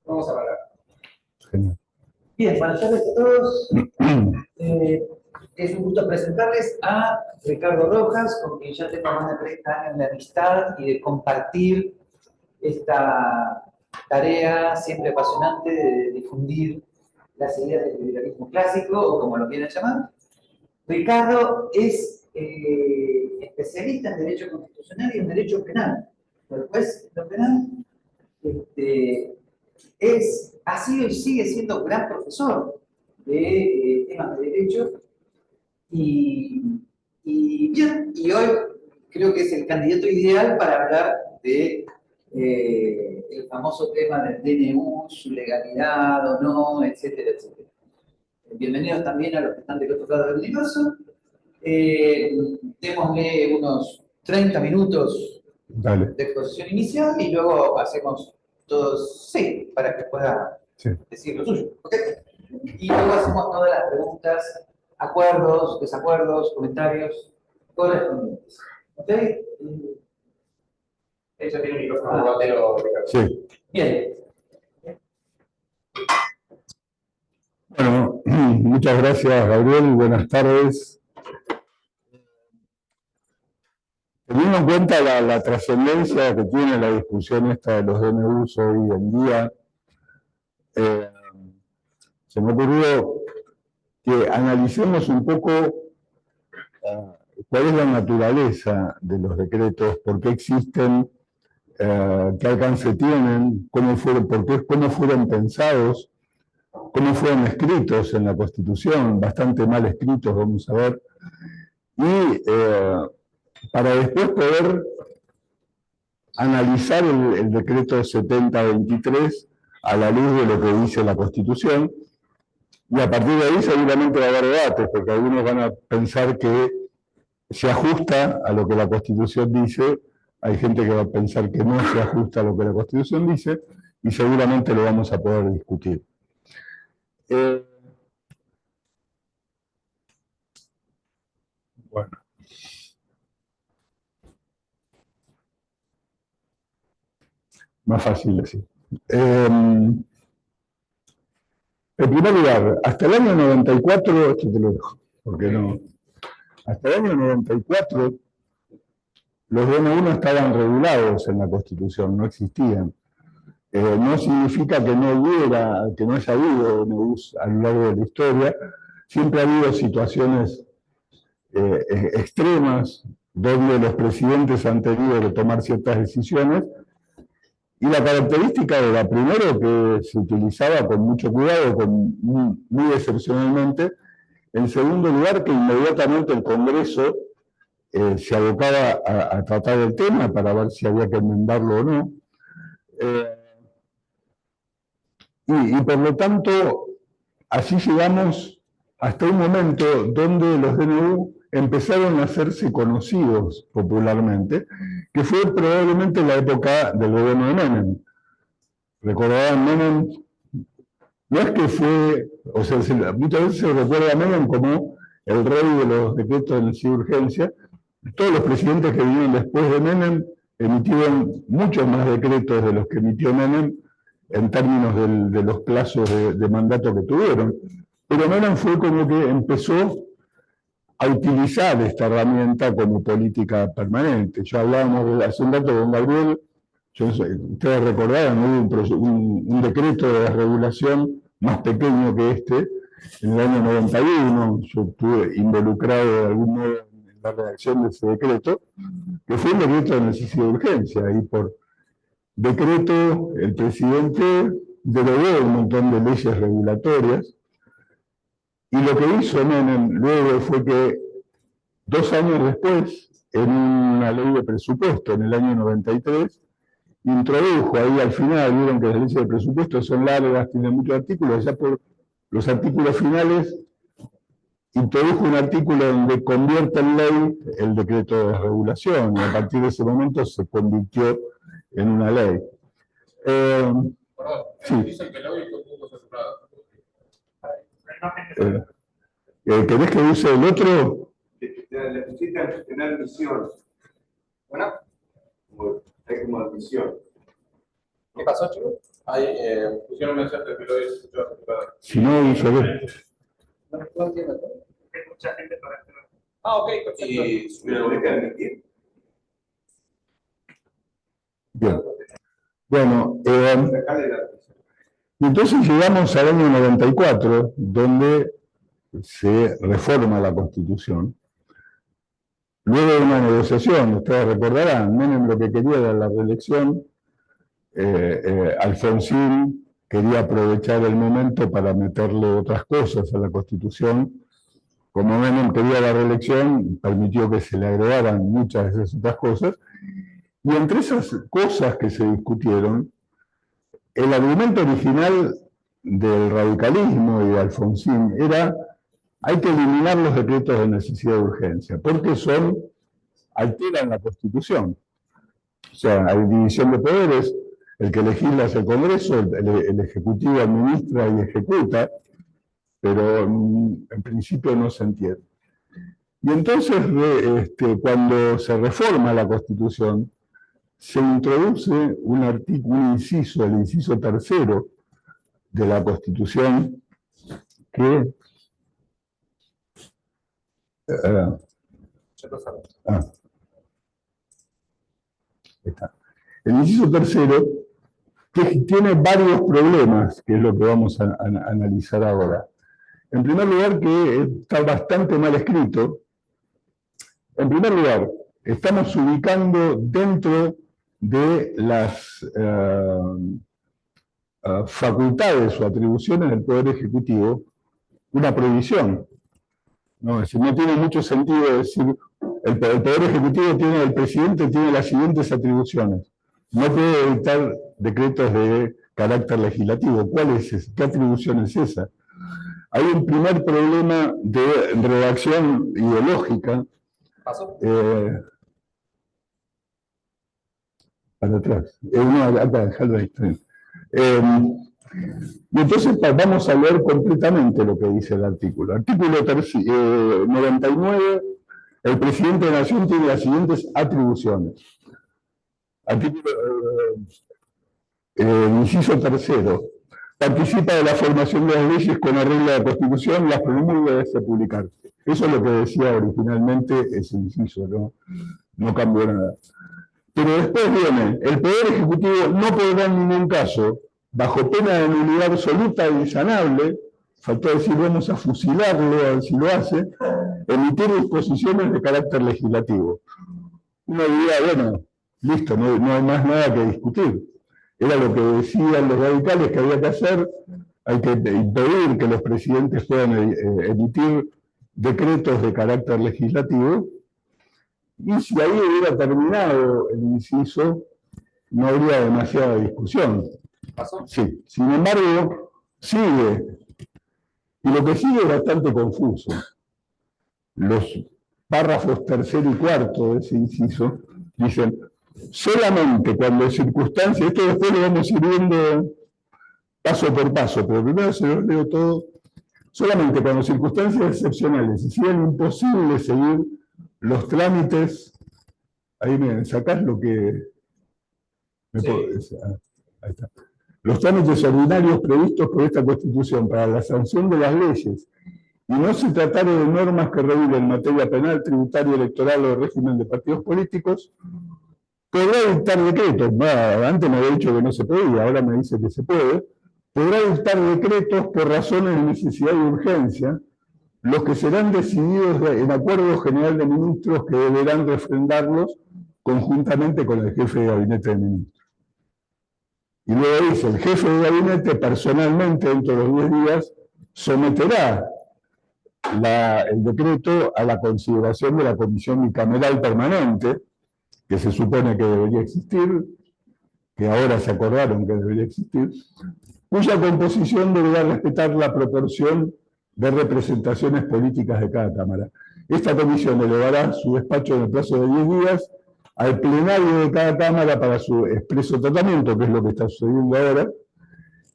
Vamos a parar. Genial. Bien, buenas tardes a todos. Es un gusto presentarles a Ricardo Rojas, con quien ya tengo más de 30 años de amistad y de compartir esta tarea siempre apasionante de difundir las ideas del liberalismo clásico, o como lo quieran llamar. Ricardo es especialista en Derecho Constitucional y en Derecho Penal. Después, en lo penal, ha sido y sigue siendo gran profesor de temas de derecho y hoy creo que es el candidato ideal para hablar de el famoso tema del DNU, su legalidad o no, etcétera, etcétera. Bienvenidos también a los que están del otro lado del universo. Démosle unos 30 minutos de exposición inicial y luego hacemos todos, sí, para que pueda decir lo suyo. ¿Okay? Y luego hacemos todas las preguntas, acuerdos, desacuerdos, comentarios correspondientes. ¿Ok? Ella tiene un micrófono batero. Sí. Bien. Bueno, muchas gracias, Gabriel. Buenas tardes. Teniendo en cuenta la trascendencia que tiene la discusión esta de los DNUs hoy en día, se me ocurrió que analicemos un poco cuál es la naturaleza de los decretos, por qué existen, qué alcance tienen, cómo fueron pensados, cómo fueron escritos en la Constitución, bastante mal escritos, vamos a ver, y para después poder analizar el decreto 7023 a la luz de lo que dice la Constitución, y a partir de ahí seguramente va a haber debates, porque algunos van a pensar que se ajusta a lo que la Constitución dice, hay gente que va a pensar que no se ajusta a lo que la Constitución dice, y seguramente lo vamos a poder discutir. Bueno. Más fácil así. En primer lugar, hasta el año 94, esto te lo dejo, porque no. Hasta el año 94, los DNU no estaban regulados en la Constitución, no existían. No significa que no haya habido DNUs a lo largo de la historia. Siempre ha habido situaciones extremas donde los presidentes han tenido que tomar ciertas decisiones. Y la característica era, primero, que se utilizaba con mucho cuidado, muy excepcionalmente. En segundo lugar, que inmediatamente el Congreso se abocaba a tratar el tema para ver si había que enmendarlo o no. Y por lo tanto, así llegamos hasta un momento donde los DNU empezaron a hacerse conocidos popularmente, que fue probablemente la época del gobierno de Menem. Recordarán, Menem, no es que fue, o sea, muchas veces se recuerda a Menem como el rey de los decretos de necesidad de urgencia. Todos los presidentes que vinieron después de Menem emitieron muchos más decretos de los que emitió Menem en términos de los plazos de mandato que tuvieron. Pero Menem fue como que empezó a utilizar esta herramienta como política permanente. Ya hablábamos hace un rato con Gabriel, ustedes recordarán, hubo un decreto de regulación más pequeño que este, en el año 91, yo estuve involucrado de algún modo en la redacción de ese decreto, que fue un decreto de necesidad de urgencia, y por decreto el presidente derogó un montón de leyes regulatorias, y lo que hizo Menem luego fue que 2 años después, en una ley de presupuesto, en el año 93, introdujo ahí al final, vieron que las leyes de presupuesto son largas, tienen muchos artículos, ya por los artículos finales, introdujo un artículo donde convierte en ley el decreto de regulación, y a partir de ese momento se convirtió en una ley. Sí. Dicen que el audio fue un poco censurado. ¿Querés que use el otro? Le pusiste a tener misión. Bueno, hay como admisión. ¿Qué pasó, chicos? Ahí pusieron un mensaje que lo he escuchado. Si no, se ve. No entiendo todo. Hay mucha gente para hacer. Ah, ok, perfecto. Y subieron el admitir. Bien. Bueno, Sacarle la y entonces llegamos al año 94, donde se reforma la Constitución. Luego de una negociación, ustedes recordarán, Menem lo que quería era la reelección, Alfonsín quería aprovechar el momento para meterle otras cosas a la Constitución. Como Menem quería la reelección, permitió que se le agregaran muchas de esas otras cosas. Y entre esas cosas que se discutieron, el argumento original del radicalismo y de Alfonsín era: hay que eliminar los decretos de necesidad de urgencia, porque alteran la Constitución. O sea, hay división de poderes, el que legisla es el Congreso, el Ejecutivo administra y ejecuta, pero en principio no se entiende. Y entonces, cuando se reforma la Constitución, se introduce un inciso, el inciso tercero de la Constitución, que está. El inciso tercero, que tiene varios problemas, que es lo que vamos a analizar ahora. En primer lugar, que está bastante mal escrito. En primer lugar, estamos ubicando dentro de las facultades o atribuciones del Poder Ejecutivo una prohibición. No, es decir, no tiene mucho sentido decir, el Poder Ejecutivo el presidente tiene las siguientes atribuciones. No puede dictar decretos de carácter legislativo. ¿Cuál es esa? ¿Qué atribución es esa? Hay un primer problema de redacción ideológica. ¿Pasó? Para atrás. Acá, déjalo ahí. Y entonces vamos a leer completamente lo que dice el artículo. Artículo 99, el presidente de la Nación tiene las siguientes atribuciones. Artículo, inciso tercero, participa de la formación de las leyes con arreglo a la Constitución, las promulga y debe publicarse. Eso es lo que decía originalmente ese inciso, no cambió nada. Pero después viene, el Poder Ejecutivo no podrá en ningún caso, bajo pena de nulidad absoluta e insanable, faltó decir vamos a fusilarlo a ver si lo hace, emitir disposiciones de carácter legislativo. Uno diría, bueno, listo, no hay más nada que discutir. Era lo que decían los radicales que había que hacer, hay que impedir que los presidentes puedan emitir decretos de carácter legislativo, y si ahí hubiera terminado el inciso, no habría demasiada discusión. ¿Pasó? Sí, sin embargo, sigue, y lo que sigue es bastante confuso. Los párrafos tercero y cuarto de ese inciso dicen: solamente cuando circunstancias, esto después lo vamos a ir viendo paso por paso, pero primero se los leo todo, solamente cuando circunstancias excepcionales hicieran imposible seguir los trámites, ahí me sacás lo que... Sí. Ahí está. Los trámites ordinarios previstos por esta Constitución para la sanción de las leyes, y no se tratara de normas que regulen materia penal, tributaria, electoral o de régimen de partidos políticos, podrá dictar decretos. Antes me había dicho que no se podía, ahora me dice que se puede. Podrá dictar decretos por razones de necesidad y urgencia, los que serán decididos en acuerdo general de ministros que deberán refrendarlos conjuntamente con el jefe de gabinete de ministros. Y luego dice, el jefe de gabinete personalmente dentro de los 10 días someterá el decreto a la consideración de la Comisión Bicameral Permanente, que se supone que debería existir, que ahora se acordaron que debería existir, cuya composición deberá respetar la proporción de representaciones políticas de cada Cámara. Esta comisión elevará su despacho en el plazo de 10 días al plenario de cada Cámara para su expreso tratamiento, que es lo que está sucediendo ahora,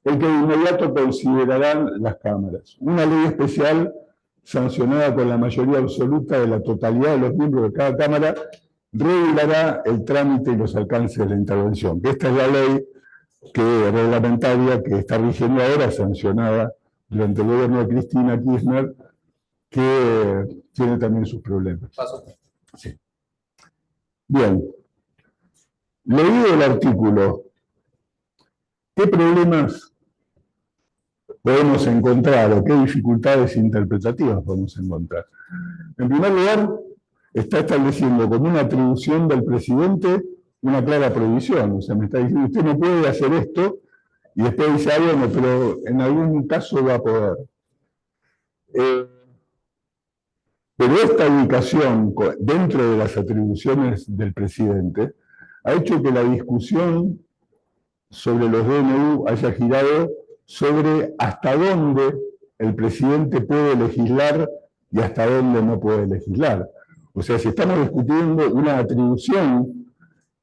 el que de inmediato considerarán las cámaras. Una ley especial sancionada con la mayoría absoluta de la totalidad de los miembros de cada Cámara regulará el trámite y los alcances de la intervención. Esta es la ley reglamentaria que está rigiendo ahora, sancionada durante el gobierno de Cristina Kirchner, que tiene también sus problemas. Paso. Sí. Bien, leído el artículo, ¿qué problemas podemos encontrar o qué dificultades interpretativas podemos encontrar? En primer lugar, está estableciendo como una atribución del presidente una clara prohibición. O sea, me está diciendo, usted no puede hacer esto, y después dice, ah, bueno, pero en algún caso va a poder. Pero esta ubicación dentro de las atribuciones del presidente ha hecho que la discusión sobre los DNU haya girado sobre hasta dónde el presidente puede legislar y hasta dónde no puede legislar. O sea, si estamos discutiendo una atribución,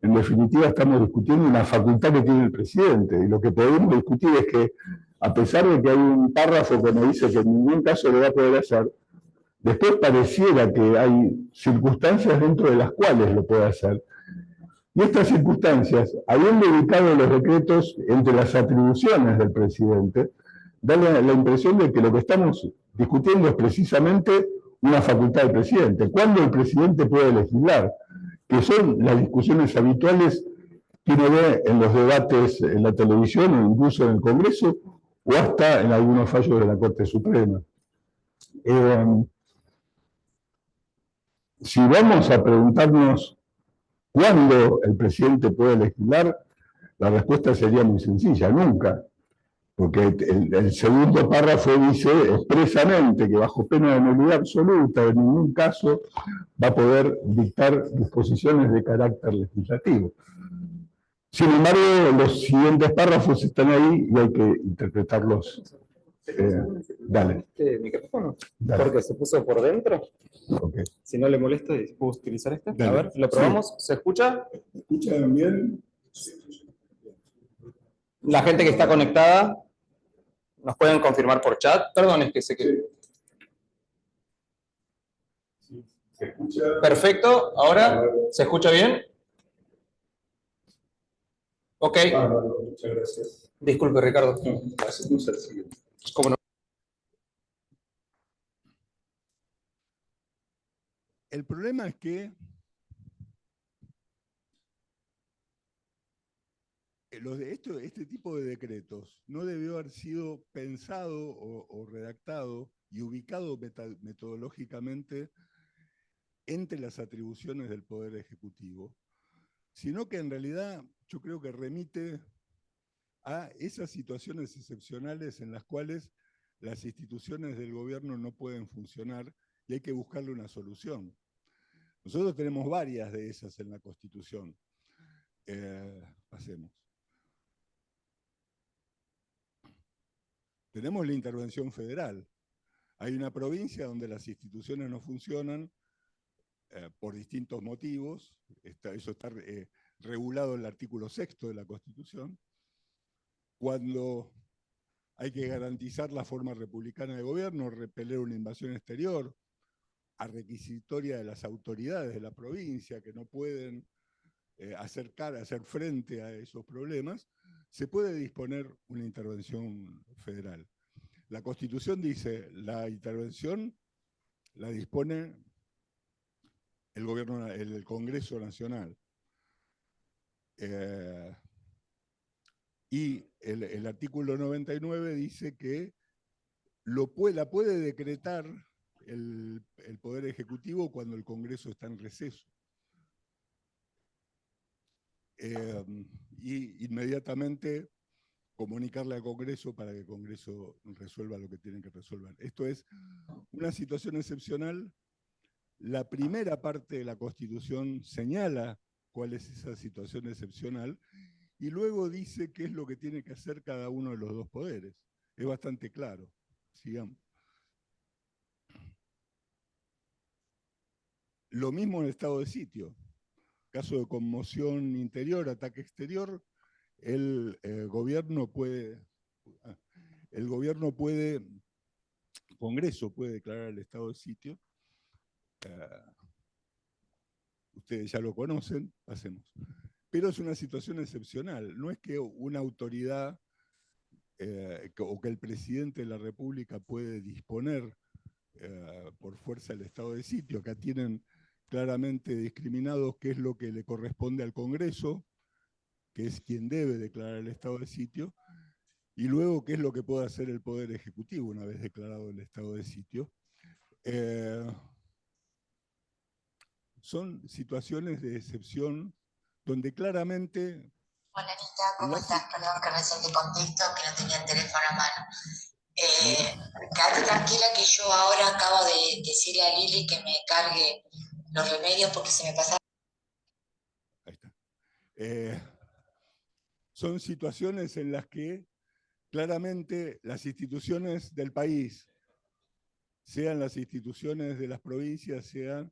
en definitiva estamos discutiendo una facultad que tiene el presidente. Y lo que podemos discutir es que, a pesar de que hay un párrafo que me dice que en ningún caso lo va a poder hacer, después pareciera que hay circunstancias dentro de las cuales lo puede hacer. Y estas circunstancias, habiendo ubicado los decretos entre las atribuciones del presidente, da la impresión de que lo que estamos discutiendo es precisamente una facultad del presidente. ¿Cuándo el presidente puede legislar? Que son las discusiones habituales que uno ve en los debates en la televisión o incluso en el Congreso o hasta en algunos fallos de la Corte Suprema. Si vamos a preguntarnos cuándo el presidente puede legislar, la respuesta sería muy sencilla, nunca. Porque el segundo párrafo dice expresamente que bajo pena de nulidad absoluta, en ningún caso va a poder dictar disposiciones de carácter legislativo. Sin embargo, los siguientes párrafos están ahí y hay que interpretarlos. Dale. ¿Este micrófono? Dale. Porque se puso por dentro. Okay. Si no le molesta, ¿puedo utilizar este? Dale. A ver, lo probamos. ¿Se escucha? ¿Escuchan bien? La gente que está conectada, ¿nos pueden confirmar por chat? Perdón, es que sé que... ¿Se escucha? Perfecto, ahora, ¿se escucha bien? Ok. Muchas gracias. Disculpe, Ricardo. Hacemos el siguiente. ¿Cómo no? El problema es que este tipo de decretos no debió haber sido pensado o redactado y ubicado metodológicamente entre las atribuciones del Poder Ejecutivo, sino que en realidad yo creo que remite a esas situaciones excepcionales en las cuales las instituciones del gobierno no pueden funcionar y hay que buscarle una solución. Nosotros tenemos varias de esas en la Constitución. Pasemos. Tenemos la intervención federal. Hay una provincia donde las instituciones no funcionan por distintos motivos. Eso está regulado en el artículo 6º de la Constitución. Cuando hay que garantizar la forma republicana de gobierno, repeler una invasión exterior, a requisitoria de las autoridades de la provincia que no pueden hacer frente a esos problemas, se puede disponer una intervención federal. La Constitución dice, la intervención la dispone el Congreso Nacional. Y el artículo 99 dice que la puede decretar el Poder Ejecutivo cuando el Congreso está en receso. Y inmediatamente comunicarle al Congreso para que el Congreso resuelva lo que tiene que resolver. Esto es una situación excepcional. La primera parte de la Constitución señala cuál es esa situación excepcional y luego dice qué es lo que tiene que hacer cada uno de los dos poderes. Es bastante claro. Sigamos. Lo mismo en el estado de sitio. Caso de conmoción interior, ataque exterior, el Congreso puede declarar el estado de sitio. Ustedes ya lo conocen, pasemos. pero es una situación excepcional. No es que una autoridad o que el presidente de la República puede disponer por fuerza del estado de sitio. Acá tienen claramente discriminados qué es lo que le corresponde al Congreso, que es quien debe declarar el estado de sitio, y luego qué es lo que puede hacer el Poder Ejecutivo una vez declarado el estado de sitio. Son situaciones de excepción donde claramente... Hola Anita, ¿cómo estás? Perdón que recién te contesto, que no tenía el teléfono a mano. Quédate tranquila que yo ahora acabo de decirle a Lili que me cargue los remedios porque se me pasaron. Ahí está. Son situaciones en las que claramente las instituciones del país, sean las instituciones de las provincias, sean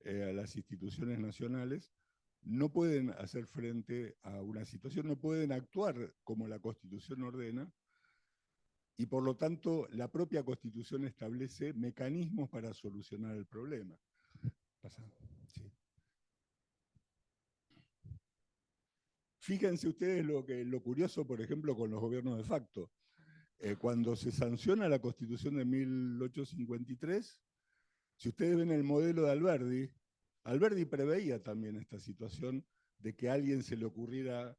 las instituciones nacionales, no pueden hacer frente a una situación, no pueden actuar como la Constitución ordena, y por lo tanto la propia Constitución establece mecanismos para solucionar el problema. ¿Pasa? Sí. Fíjense ustedes lo curioso, por ejemplo, con los gobiernos de facto. Cuando se sanciona la Constitución de 1853, si ustedes ven el modelo de Alberdi, Alberdi preveía también esta situación de que a alguien se le ocurriera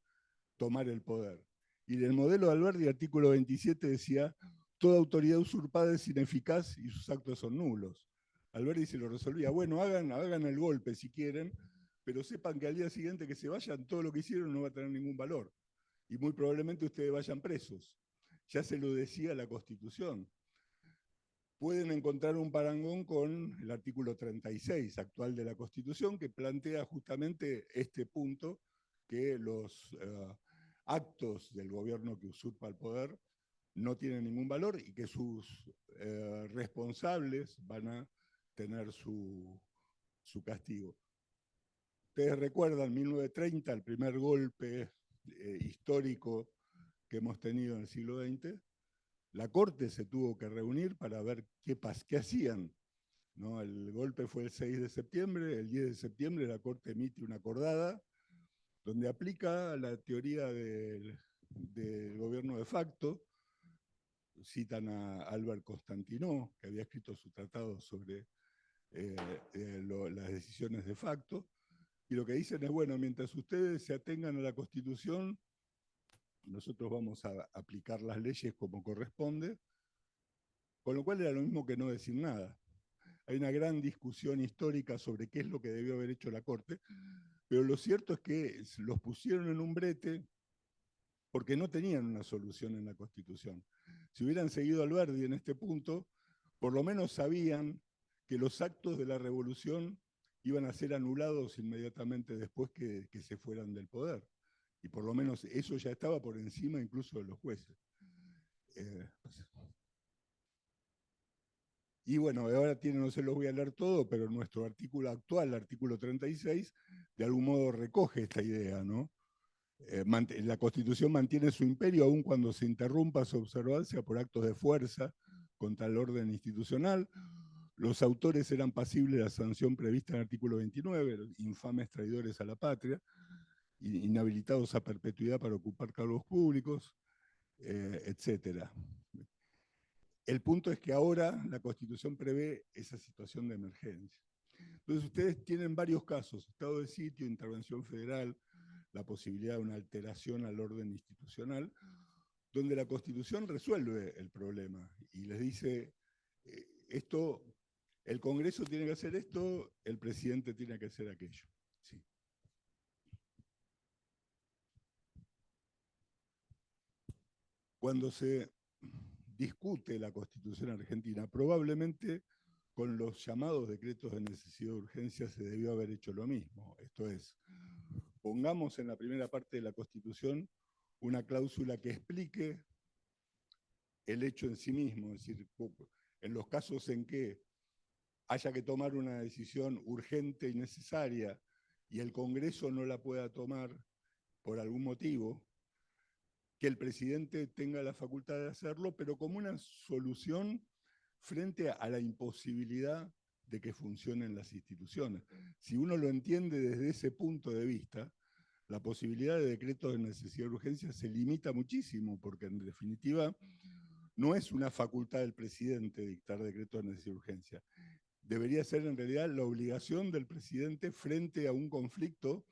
tomar el poder. Y en el modelo de Alberdi, artículo 27, decía, toda autoridad usurpada es ineficaz y sus actos son nulos. Alberdi se lo resolvía, bueno, hagan el golpe si quieren, pero sepan que al día siguiente que se vayan, todo lo que hicieron no va a tener ningún valor. Y muy probablemente ustedes vayan presos. Ya se lo decía la Constitución. Pueden encontrar un parangón con el artículo 36 actual de la Constitución, que plantea justamente este punto, que los actos del gobierno que usurpa el poder no tienen ningún valor y que sus responsables van a tener su castigo. Ustedes recuerdan 1930, el primer golpe histórico que hemos tenido en el siglo XX. La Corte se tuvo que reunir para ver qué hacían, ¿no? El golpe fue el 6 de septiembre, el 10 de septiembre la Corte emite una acordada donde aplica la teoría del gobierno de facto. Citan a Albert Constantinó, que había escrito su tratado sobre las decisiones de facto, y lo que dicen es, bueno, mientras ustedes se atengan a la Constitución, nosotros vamos a aplicar las leyes como corresponde, con lo cual era lo mismo que no decir nada. Hay una gran discusión histórica sobre qué es lo que debió haber hecho la Corte, pero lo cierto es que los pusieron en un brete porque no tenían una solución en la Constitución. Si hubieran seguido Alberdi en este punto, por lo menos sabían que los actos de la revolución iban a ser anulados inmediatamente después que se fueran del poder. Y por lo menos eso ya estaba por encima incluso de los jueces. Y bueno, ahora no se los voy a leer todo, pero nuestro artículo actual, el artículo 36, de algún modo recoge esta idea, ¿no? La Constitución mantiene su imperio aun cuando se interrumpa su observancia por actos de fuerza contra el orden institucional. Los autores eran pasibles de la sanción prevista en el artículo 29, los infames traidores a la patria, inhabilitados a perpetuidad para ocupar cargos públicos, etc. El punto es que ahora la Constitución prevé esa situación de emergencia. Entonces ustedes tienen varios casos, estado de sitio, intervención federal, la posibilidad de una alteración al orden institucional, donde la Constitución resuelve el problema y les dice, esto, el Congreso tiene que hacer esto, el presidente tiene que hacer aquello. Sí. Cuando se discute la Constitución argentina, probablemente con los llamados decretos de necesidad de urgencia se debió haber hecho lo mismo. Esto es, pongamos en la primera parte de la Constitución una cláusula que explique el hecho en sí mismo, es decir, en los casos en que haya que tomar una decisión urgente y necesaria y el Congreso no la pueda tomar por algún motivo, que el presidente tenga la facultad de hacerlo, pero como una solución frente a la imposibilidad de que funcionen las instituciones. Si uno lo entiende desde ese punto de vista, la posibilidad de decretos de necesidad de urgencia se limita muchísimo, porque en definitiva no es una facultad del presidente dictar decretos de necesidad de urgencia. Debería ser en realidad la obligación del presidente frente a un conflicto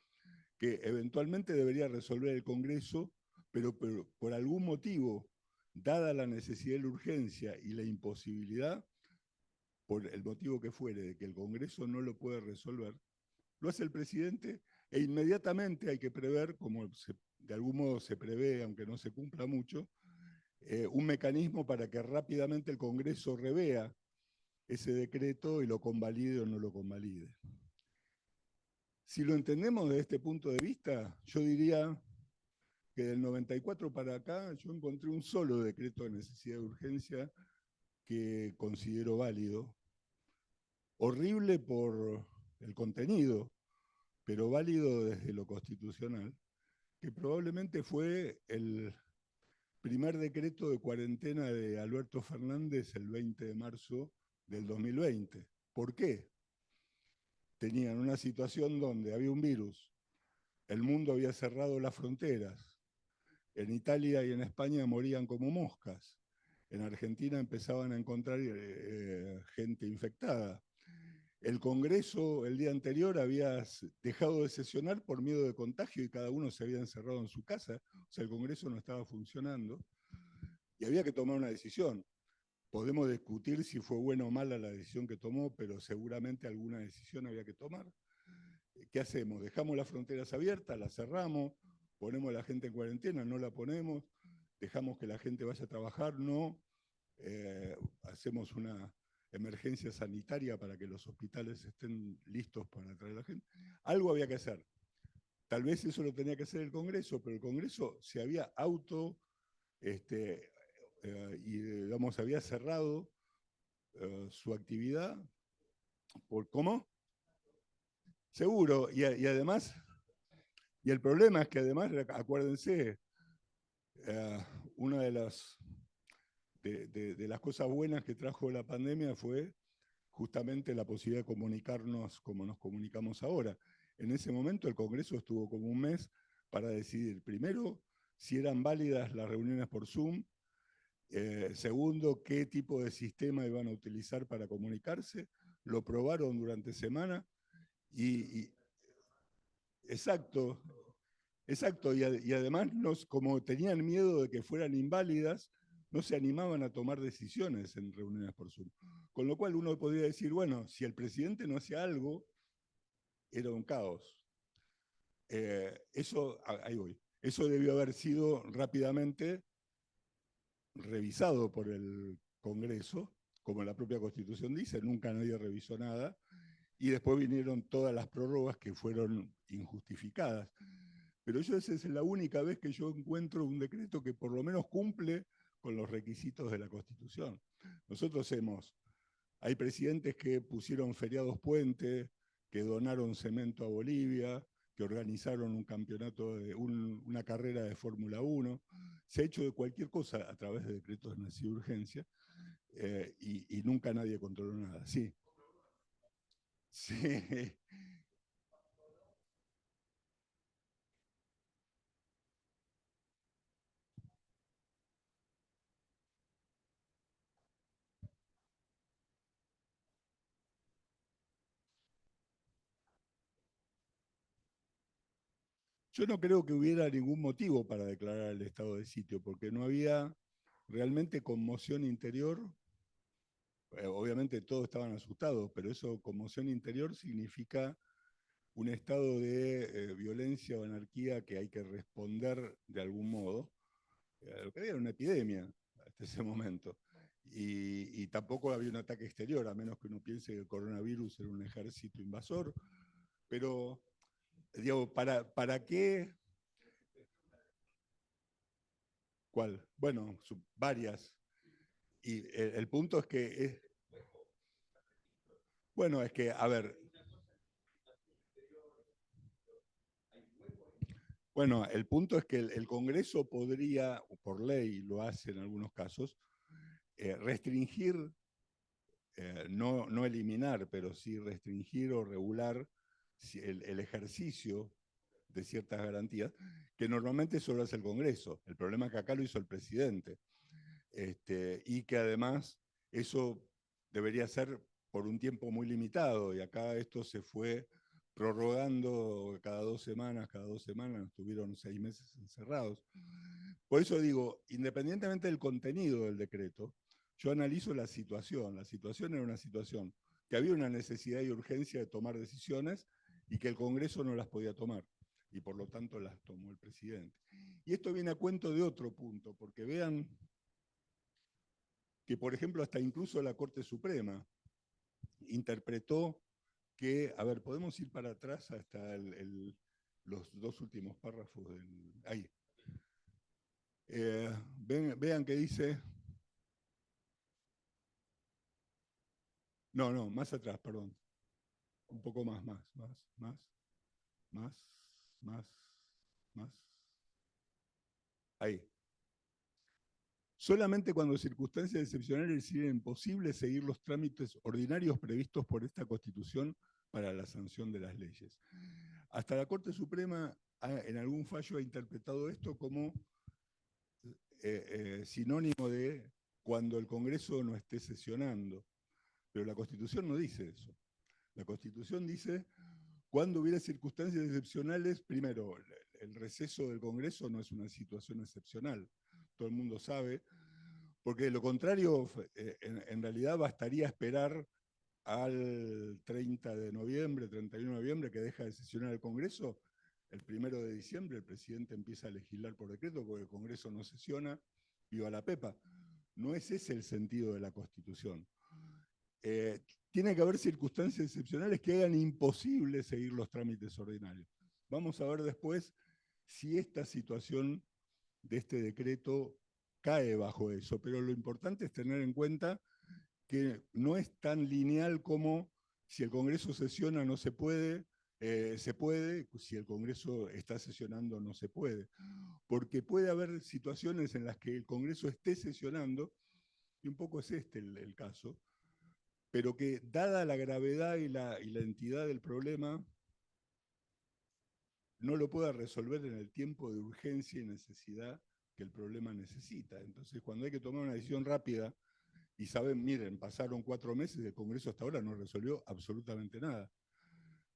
que eventualmente debería resolver el Congreso, pero por algún motivo, dada la necesidad de la urgencia y la imposibilidad, por el motivo que fuere, de que el Congreso no lo puede resolver, lo hace el presidente e inmediatamente hay que prever, como de algún modo se prevé, aunque no se cumpla mucho, un mecanismo para que rápidamente el Congreso revea ese decreto y lo convalide o no lo convalide. Si lo entendemos desde este punto de vista, yo diría que del 94 para acá yo encontré un solo decreto de necesidad de urgencia que considero válido. Horrible por el contenido, pero válido desde lo constitucional, que probablemente fue el primer decreto de cuarentena de Alberto Fernández el 20 de marzo del 2020. ¿Por qué? Tenían una situación donde había un virus, el mundo había cerrado las fronteras, en Italia y en España morían como moscas, en Argentina empezaban a encontrar gente infectada. El Congreso el día anterior había dejado de sesionar por miedo de contagio y cada uno se había encerrado en su casa, o sea, el Congreso no estaba funcionando y había que tomar una decisión. Podemos discutir si fue buena o mala la decisión que tomó, pero seguramente alguna decisión había que tomar. ¿Qué hacemos? ¿Dejamos las fronteras abiertas? ¿Las cerramos? ¿Ponemos a la gente en cuarentena? ¿No la ponemos? ¿Dejamos que la gente vaya a trabajar? No. ¿Hacemos una emergencia sanitaria para que los hospitales estén listos para traer a la gente? Algo había que hacer. Tal vez eso lo tenía que hacer el Congreso, pero el Congreso se había y digamos, había cerrado su actividad. ¿Cómo? Seguro, y además, y el problema es que además, acuérdense, una de las cosas buenas que trajo la pandemia fue justamente la posibilidad de comunicarnos como nos comunicamos ahora. En ese momento el Congreso estuvo como un mes para decidir, primero, si eran válidas las reuniones por Zoom, segundo, qué tipo de sistema iban a utilizar para comunicarse, lo probaron durante semana y exacto, exacto, y además como tenían miedo de que fueran inválidas, no se animaban a tomar decisiones en reuniones por Zoom. Con lo cual uno podría decir, bueno, si el presidente no hacía algo, era un caos. Ahí voy. Eso debió haber sido rápidamente revisado por el Congreso, como la propia Constitución dice, nunca nadie revisó nada, y después vinieron todas las prórrogas que fueron injustificadas. Pero esa es la única vez que yo encuentro un decreto que por lo menos cumple con los requisitos de la Constitución. Nosotros hay presidentes que pusieron feriados puente, que donaron cemento a Bolivia, que organizaron un campeonato, una carrera de Fórmula 1. Se ha hecho de cualquier cosa a través de decretos de necesidad de urgencia y nunca nadie controló nada. Sí. Sí. Yo no creo que hubiera ningún motivo para declarar el estado de sitio, porque no había realmente conmoción interior. Obviamente todos estaban asustados, pero eso, conmoción interior, significa un estado de violencia o anarquía que hay que responder de algún modo. Lo que había era una epidemia hasta ese momento. Y tampoco había un ataque exterior, a menos que uno piense que el coronavirus era un ejército invasor. Pero, digo, ¿para qué? ¿Cuál? Bueno, varias. Y el punto es que bueno, es que, a ver. Bueno, el punto es que el Congreso podría, por ley lo hace en algunos casos, restringir, no eliminar, pero sí restringir o regular el ejercicio de ciertas garantías, que normalmente solo hace el Congreso. El problema es que acá lo hizo el presidente. Y que además eso debería ser por un tiempo muy limitado, y acá esto se fue prorrogando cada 2 semanas, estuvieron 6 meses encerrados. Por eso digo, independientemente del contenido del decreto, yo analizo la situación. La situación era una situación que había una necesidad y urgencia de tomar decisiones y que el Congreso no las podía tomar, y por lo tanto las tomó el presidente. Y esto viene a cuento de otro punto, porque vean que, por ejemplo, hasta incluso la Corte Suprema interpretó que, a ver, podemos ir para atrás hasta los 2 últimos párrafos ahí. Vean que dice, no, más atrás, perdón, un poco más, ahí. Solamente cuando circunstancias excepcionales hicieran imposible seguir los trámites ordinarios previstos por esta Constitución para la sanción de las leyes. Hasta la Corte Suprema en algún fallo ha interpretado esto como sinónimo de cuando el Congreso no esté sesionando. Pero la Constitución no dice eso. La Constitución dice cuando hubiera circunstancias excepcionales. Primero, el receso del Congreso no es una situación excepcional. Todo el mundo sabe, porque de lo contrario, en realidad bastaría esperar al 30 de noviembre, 31 de noviembre, que deja de sesionar el Congreso. El 1 de diciembre el presidente empieza a legislar por decreto porque el Congreso no sesiona, viva la pepa. No es ese el sentido de la Constitución. Tiene que haber circunstancias excepcionales que hagan imposible seguir los trámites ordinarios. Vamos a ver después si esta situación de este decreto cae bajo eso, pero lo importante es tener en cuenta que no es tan lineal como si el Congreso sesiona no se puede, se puede, si el Congreso está sesionando no se puede, porque puede haber situaciones en las que el Congreso esté sesionando, y un poco es este el caso, pero que dada la gravedad y la entidad del problema, no lo pueda resolver en el tiempo de urgencia y necesidad que el problema necesita. Entonces, cuando hay que tomar una decisión rápida, y saben, miren, pasaron 4 meses, el Congreso hasta ahora no resolvió absolutamente nada.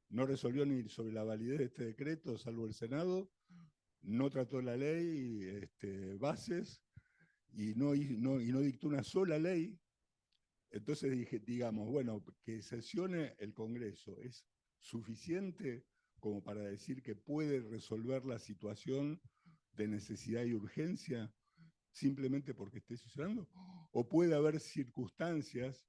No resolvió ni sobre la validez de este decreto, salvo el Senado, no trató la ley, bases, y no dictó una sola ley. Entonces digamos, bueno, que sesione el Congreso es suficiente como para decir que puede resolver la situación de necesidad y urgencia simplemente porque esté sesionando, o puede haber circunstancias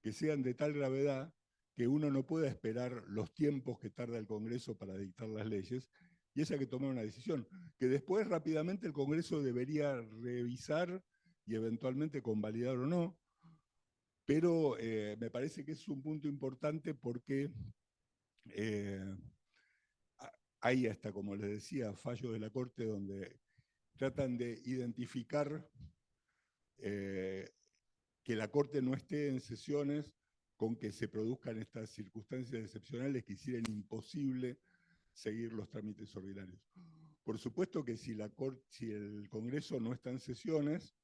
que sean de tal gravedad que uno no pueda esperar los tiempos que tarda el Congreso para dictar las leyes, y esa que tomar una decisión, que después rápidamente el Congreso debería revisar y eventualmente convalidar o no, pero me parece que es un punto importante porque hay hasta, como les decía, fallos de la Corte donde tratan de identificar que la Corte no esté en sesiones con que se produzcan estas circunstancias excepcionales que hicieran imposible seguir los trámites ordinarios. Por supuesto que si el Congreso no está en sesiones,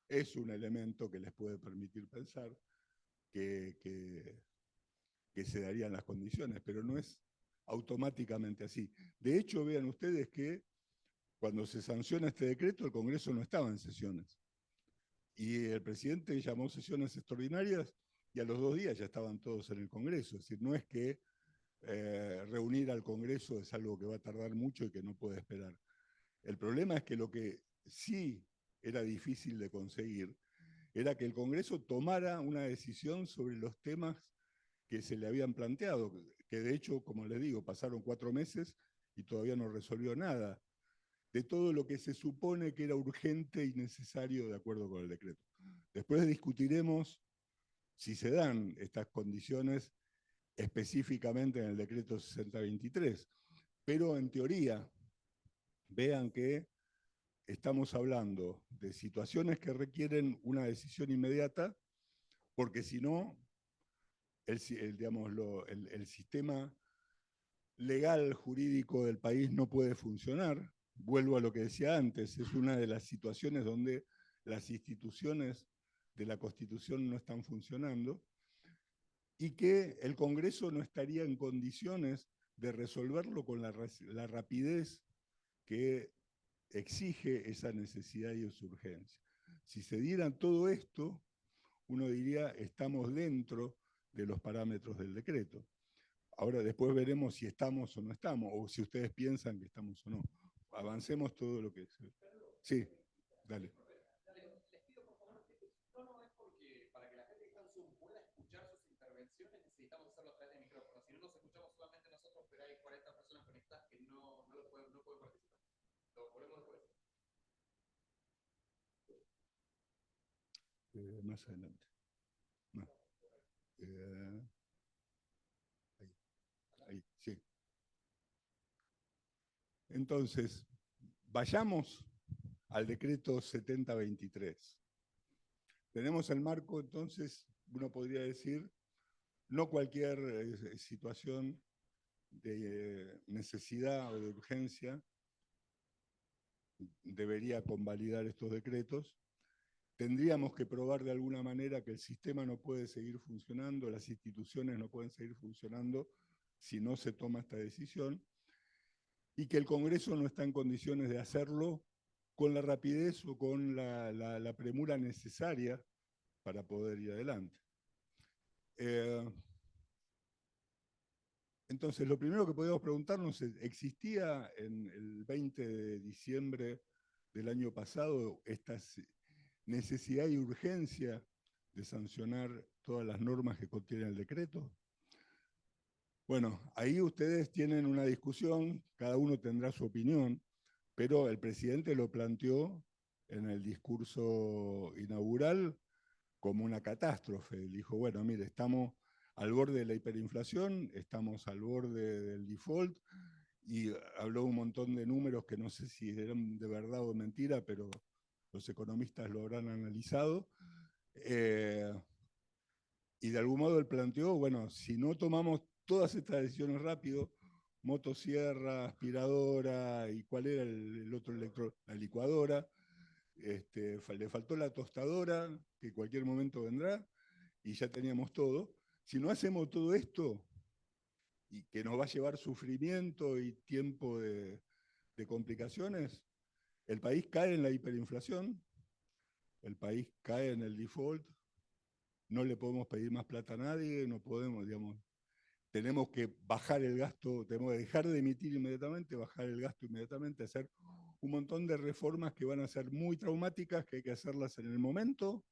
es un elemento que les puede permitir pensar que se darían las condiciones, pero no es automáticamente así. De hecho, vean ustedes que cuando se sanciona este decreto, el Congreso no estaba en sesiones. Y el presidente llamó sesiones extraordinarias y a los 2 días ya estaban todos en el Congreso. Es decir, no es que reunir al Congreso es algo que va a tardar mucho y que no puede esperar. El problema es que lo que sí era difícil de conseguir era que el Congreso tomara una decisión sobre los temas que se le habían planteado, que de hecho, como les digo, pasaron 4 meses y todavía no resolvió nada de todo lo que se supone que era urgente y necesario de acuerdo con el decreto. Después discutiremos si se dan estas condiciones específicamente en el decreto 6023, pero en teoría, vean que estamos hablando de situaciones que requieren una decisión inmediata, porque si no, el sistema legal, jurídico del país no puede funcionar. Vuelvo a lo que decía antes, es una de las situaciones donde las instituciones de la Constitución no están funcionando y que el Congreso no estaría en condiciones de resolverlo con la rapidez que exige esa necesidad y esa urgencia. Si se diera todo esto, uno diría estamos dentro de los parámetros del decreto. Ahora después veremos si estamos o no estamos, o si ustedes piensan que estamos o no. Avancemos todo lo que... Sí, dale. Les pido por favor que su tono es porque para que la gente que está en Zoom pueda escuchar sus intervenciones necesitamos hacerlo a través de micrófono. Si no nos escuchamos solamente nosotros, pero hay 40 personas conectadas que no pueden participar. Lo volvemos después. Más adelante. No. Ahí, sí. Entonces, vayamos al decreto 7023. Tenemos el marco, entonces, uno podría decir, no cualquier situación de necesidad o de urgencia debería convalidar estos decretos. Tendríamos que probar de alguna manera que el sistema no puede seguir funcionando, las instituciones no pueden seguir funcionando si no se toma esta decisión, y que el Congreso no está en condiciones de hacerlo con la rapidez o con la premura necesaria para poder ir adelante. Entonces, lo primero que podemos preguntarnos es, ¿existía en el 20 de diciembre del año pasado esta necesidad y urgencia de sancionar todas las normas que contiene el decreto? Bueno, ahí ustedes tienen una discusión, cada uno tendrá su opinión, pero el presidente lo planteó en el discurso inaugural como una catástrofe. Él dijo, bueno, mire, estamos al borde de la hiperinflación, estamos al borde del default, y habló un montón de números que no sé si eran de verdad o de mentira, pero los economistas lo habrán analizado. Y de algún modo él planteó, bueno, si no tomamos todas estas decisiones rápido, motosierra, aspiradora, y cuál era el otro la licuadora, le faltó la tostadora, que en cualquier momento vendrá, y ya teníamos todo. Si no hacemos todo esto, y que nos va a llevar sufrimiento y tiempo de complicaciones, el país cae en la hiperinflación, el país cae en el default, no le podemos pedir más plata a nadie, no podemos, digamos, tenemos que bajar el gasto, tenemos que dejar de emitir inmediatamente, bajar el gasto inmediatamente, hacer un montón de reformas que van a ser muy traumáticas, que hay que hacerlas en el momento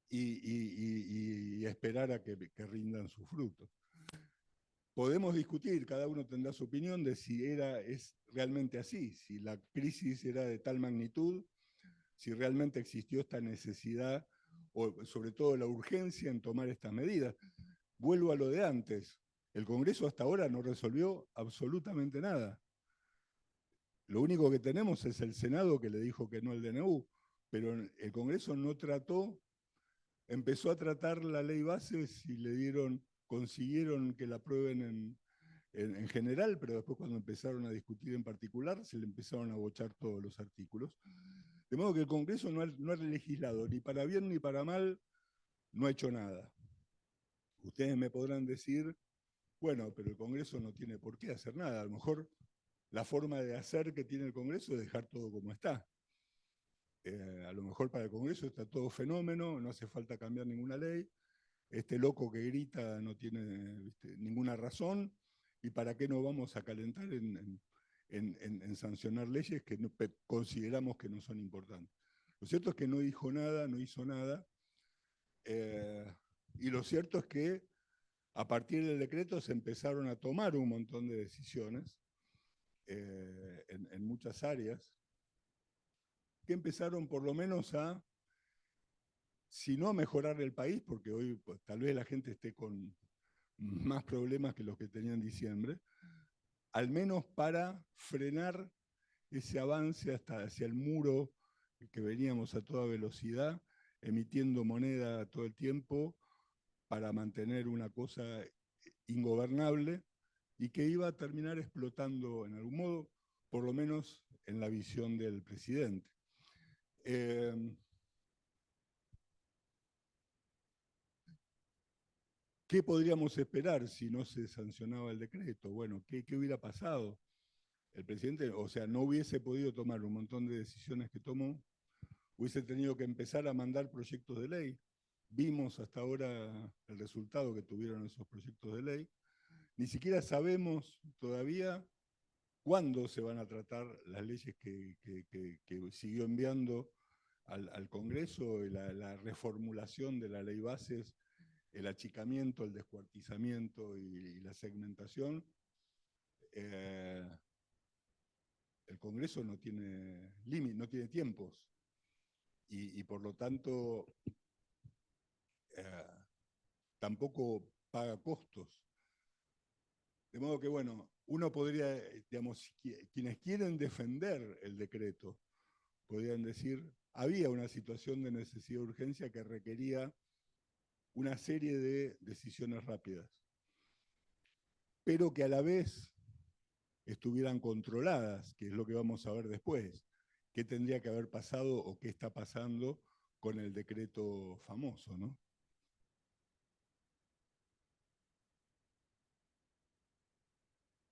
y esperar a que rindan sus frutos. Podemos discutir, cada uno tendrá su opinión de si es realmente así, si la crisis era de tal magnitud, si realmente existió esta necesidad o sobre todo la urgencia en tomar estas medidas. Vuelvo a lo de antes, el Congreso hasta ahora no resolvió absolutamente nada. Lo único que tenemos es el Senado que le dijo que no al DNU, pero el Congreso no trató, empezó a tratar la ley bases y consiguieron que la aprueben en general, pero después cuando empezaron a discutir en particular, se le empezaron a bochar todos los artículos. De modo que el Congreso no ha legislado ni para bien ni para mal, no ha hecho nada. Ustedes me podrán decir, bueno, pero el Congreso no tiene por qué hacer nada. A lo mejor la forma de hacer que tiene el Congreso es dejar todo como está. A lo mejor para el Congreso está todo fenómeno, no hace falta cambiar ninguna ley. Este loco que grita no tiene, ¿viste?, ninguna razón. ¿Y para qué nos vamos a calentar en sancionar leyes que consideramos que no son importantes? Lo cierto es que no dijo nada, no hizo nada. Y lo cierto es que a partir del decreto se empezaron a tomar un montón de decisiones en muchas áreas que empezaron por lo menos a, si no a mejorar el país, porque hoy pues, tal vez la gente esté con más problemas que los que tenía en diciembre, al menos para frenar ese avance hasta hacia el muro que veníamos a toda velocidad, emitiendo moneda todo el tiempo para mantener una cosa ingobernable y que iba a terminar explotando en algún modo, por lo menos en la visión del presidente. ¿Qué podríamos esperar si no se sancionaba el decreto? Bueno, ¿qué hubiera pasado? El presidente, o sea, no hubiese podido tomar un montón de decisiones que tomó, hubiese tenido que empezar a mandar proyectos de ley. Vimos hasta ahora el resultado que tuvieron esos proyectos de ley. Ni siquiera sabemos todavía cuándo se van a tratar las leyes que siguió enviando al Congreso, la reformulación de la ley bases, el achicamiento, el descuartizamiento y la segmentación. El Congreso no tiene límite, no tiene tiempos, y por lo tanto tampoco paga costos. De modo que, bueno, uno podría, digamos, quienes quieren defender el decreto, podrían decir, había una situación de necesidad de urgencia que requería una serie de decisiones rápidas, pero que a la vez estuvieran controladas, que es lo que vamos a ver después, qué tendría que haber pasado o qué está pasando con el decreto famoso, ¿no?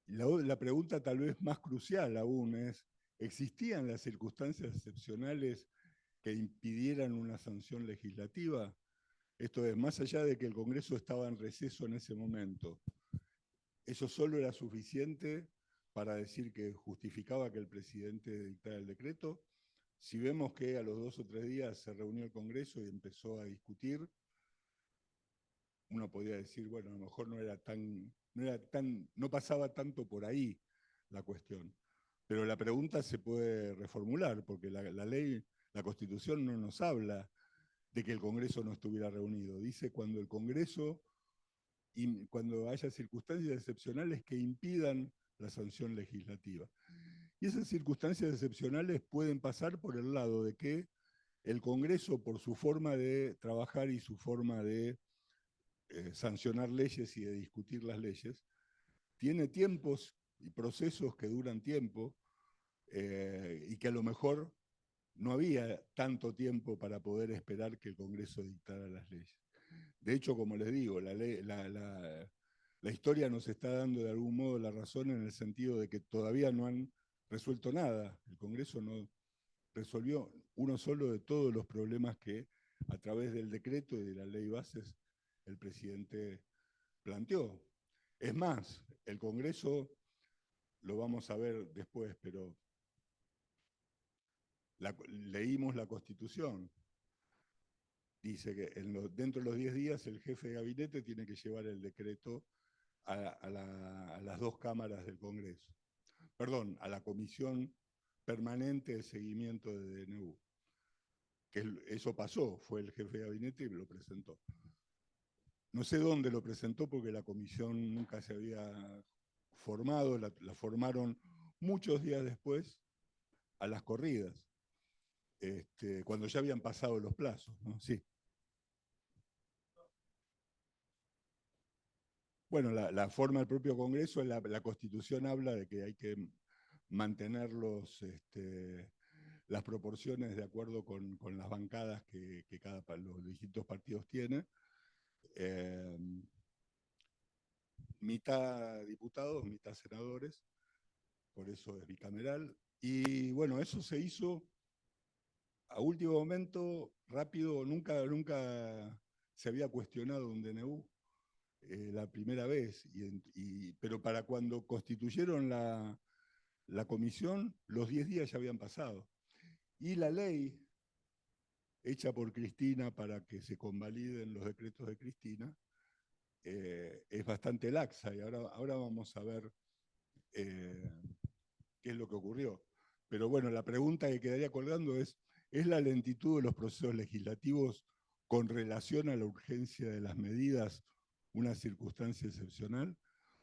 La pregunta tal vez más crucial aún es, ¿existían las circunstancias excepcionales que impidieran una sanción legislativa? Esto es, más allá de que el Congreso estaba en receso en ese momento, ¿eso solo era suficiente para decir que justificaba que el presidente dictara el decreto? Si vemos que a los 2 o 3 días se reunió el Congreso y empezó a discutir, uno podría decir, bueno, a lo mejor no pasaba tanto por ahí la cuestión. Pero la pregunta se puede reformular, porque la ley, la Constitución no nos habla de que el Congreso no estuviera reunido. Dice cuando el Congreso, cuando haya circunstancias excepcionales que impidan la sanción legislativa. Y esas circunstancias excepcionales pueden pasar por el lado de que el Congreso, por su forma de trabajar y su forma de sancionar leyes y de discutir las leyes, tiene tiempos y procesos que duran tiempo, y que a lo mejor no había tanto tiempo para poder esperar que el Congreso dictara las leyes. De hecho, como les digo, la historia nos está dando de algún modo la razón en el sentido de que todavía no han resuelto nada. El Congreso no resolvió uno solo de todos los problemas que a través del decreto y de la ley bases el presidente planteó. Es más, el Congreso, lo vamos a ver después, pero leímos la Constitución. Dice que dentro de los 10 días el jefe de gabinete tiene que llevar el decreto a las 2 cámaras del Congreso. Perdón, a la Comisión Permanente de Seguimiento de DNU. Eso pasó, fue el jefe de gabinete y lo presentó. No sé dónde lo presentó porque la comisión nunca se había formado, la formaron muchos días después, a las corridas, cuando ya habían pasado los plazos, ¿no? Sí. Bueno, la forma del propio Congreso, la Constitución habla de que hay que mantener las proporciones de acuerdo con las bancadas que los distintos partidos tienen. Mitad diputados, mitad senadores, por eso es bicameral. Y bueno, eso se hizo a último momento, rápido, nunca se había cuestionado un DNU. La primera vez, pero para cuando constituyeron la comisión, los 10 días ya habían pasado. Y la ley hecha por Cristina para que se convaliden los decretos de Cristina es bastante laxa, y ahora vamos a ver qué es lo que ocurrió. Pero bueno, la pregunta que quedaría colgando ¿es la lentitud de los procesos legislativos con relación a la urgencia de las medidas una circunstancia excepcional?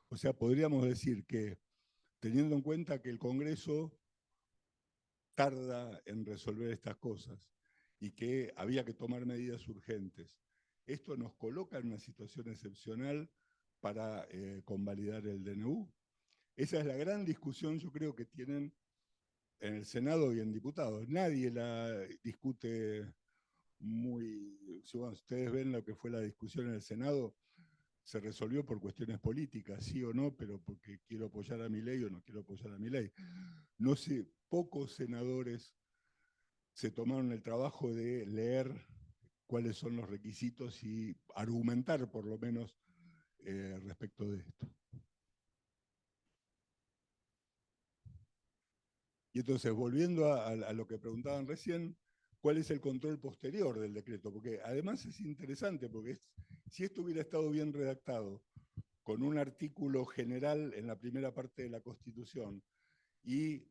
O sea, podríamos decir que, teniendo en cuenta que el Congreso tarda en resolver estas cosas y que había que tomar medidas urgentes, esto nos coloca en una situación excepcional para convalidar el DNU? Esa es la gran discusión, yo creo, que tienen en el Senado y en diputados. Nadie la discute muy... Si bueno, ustedes ven lo que fue la discusión en el Senado, se resolvió por cuestiones políticas, sí o no, pero porque quiero apoyar a Milei o no quiero apoyar a Milei. No sé, pocos senadores se tomaron el trabajo de leer cuáles son los requisitos y argumentar por lo menos respecto de esto. Y entonces, volviendo a lo que preguntaban recién, ¿cuál es el control posterior del decreto? Porque además es interesante, porque si esto hubiera estado bien redactado, con un artículo general en la primera parte de la Constitución y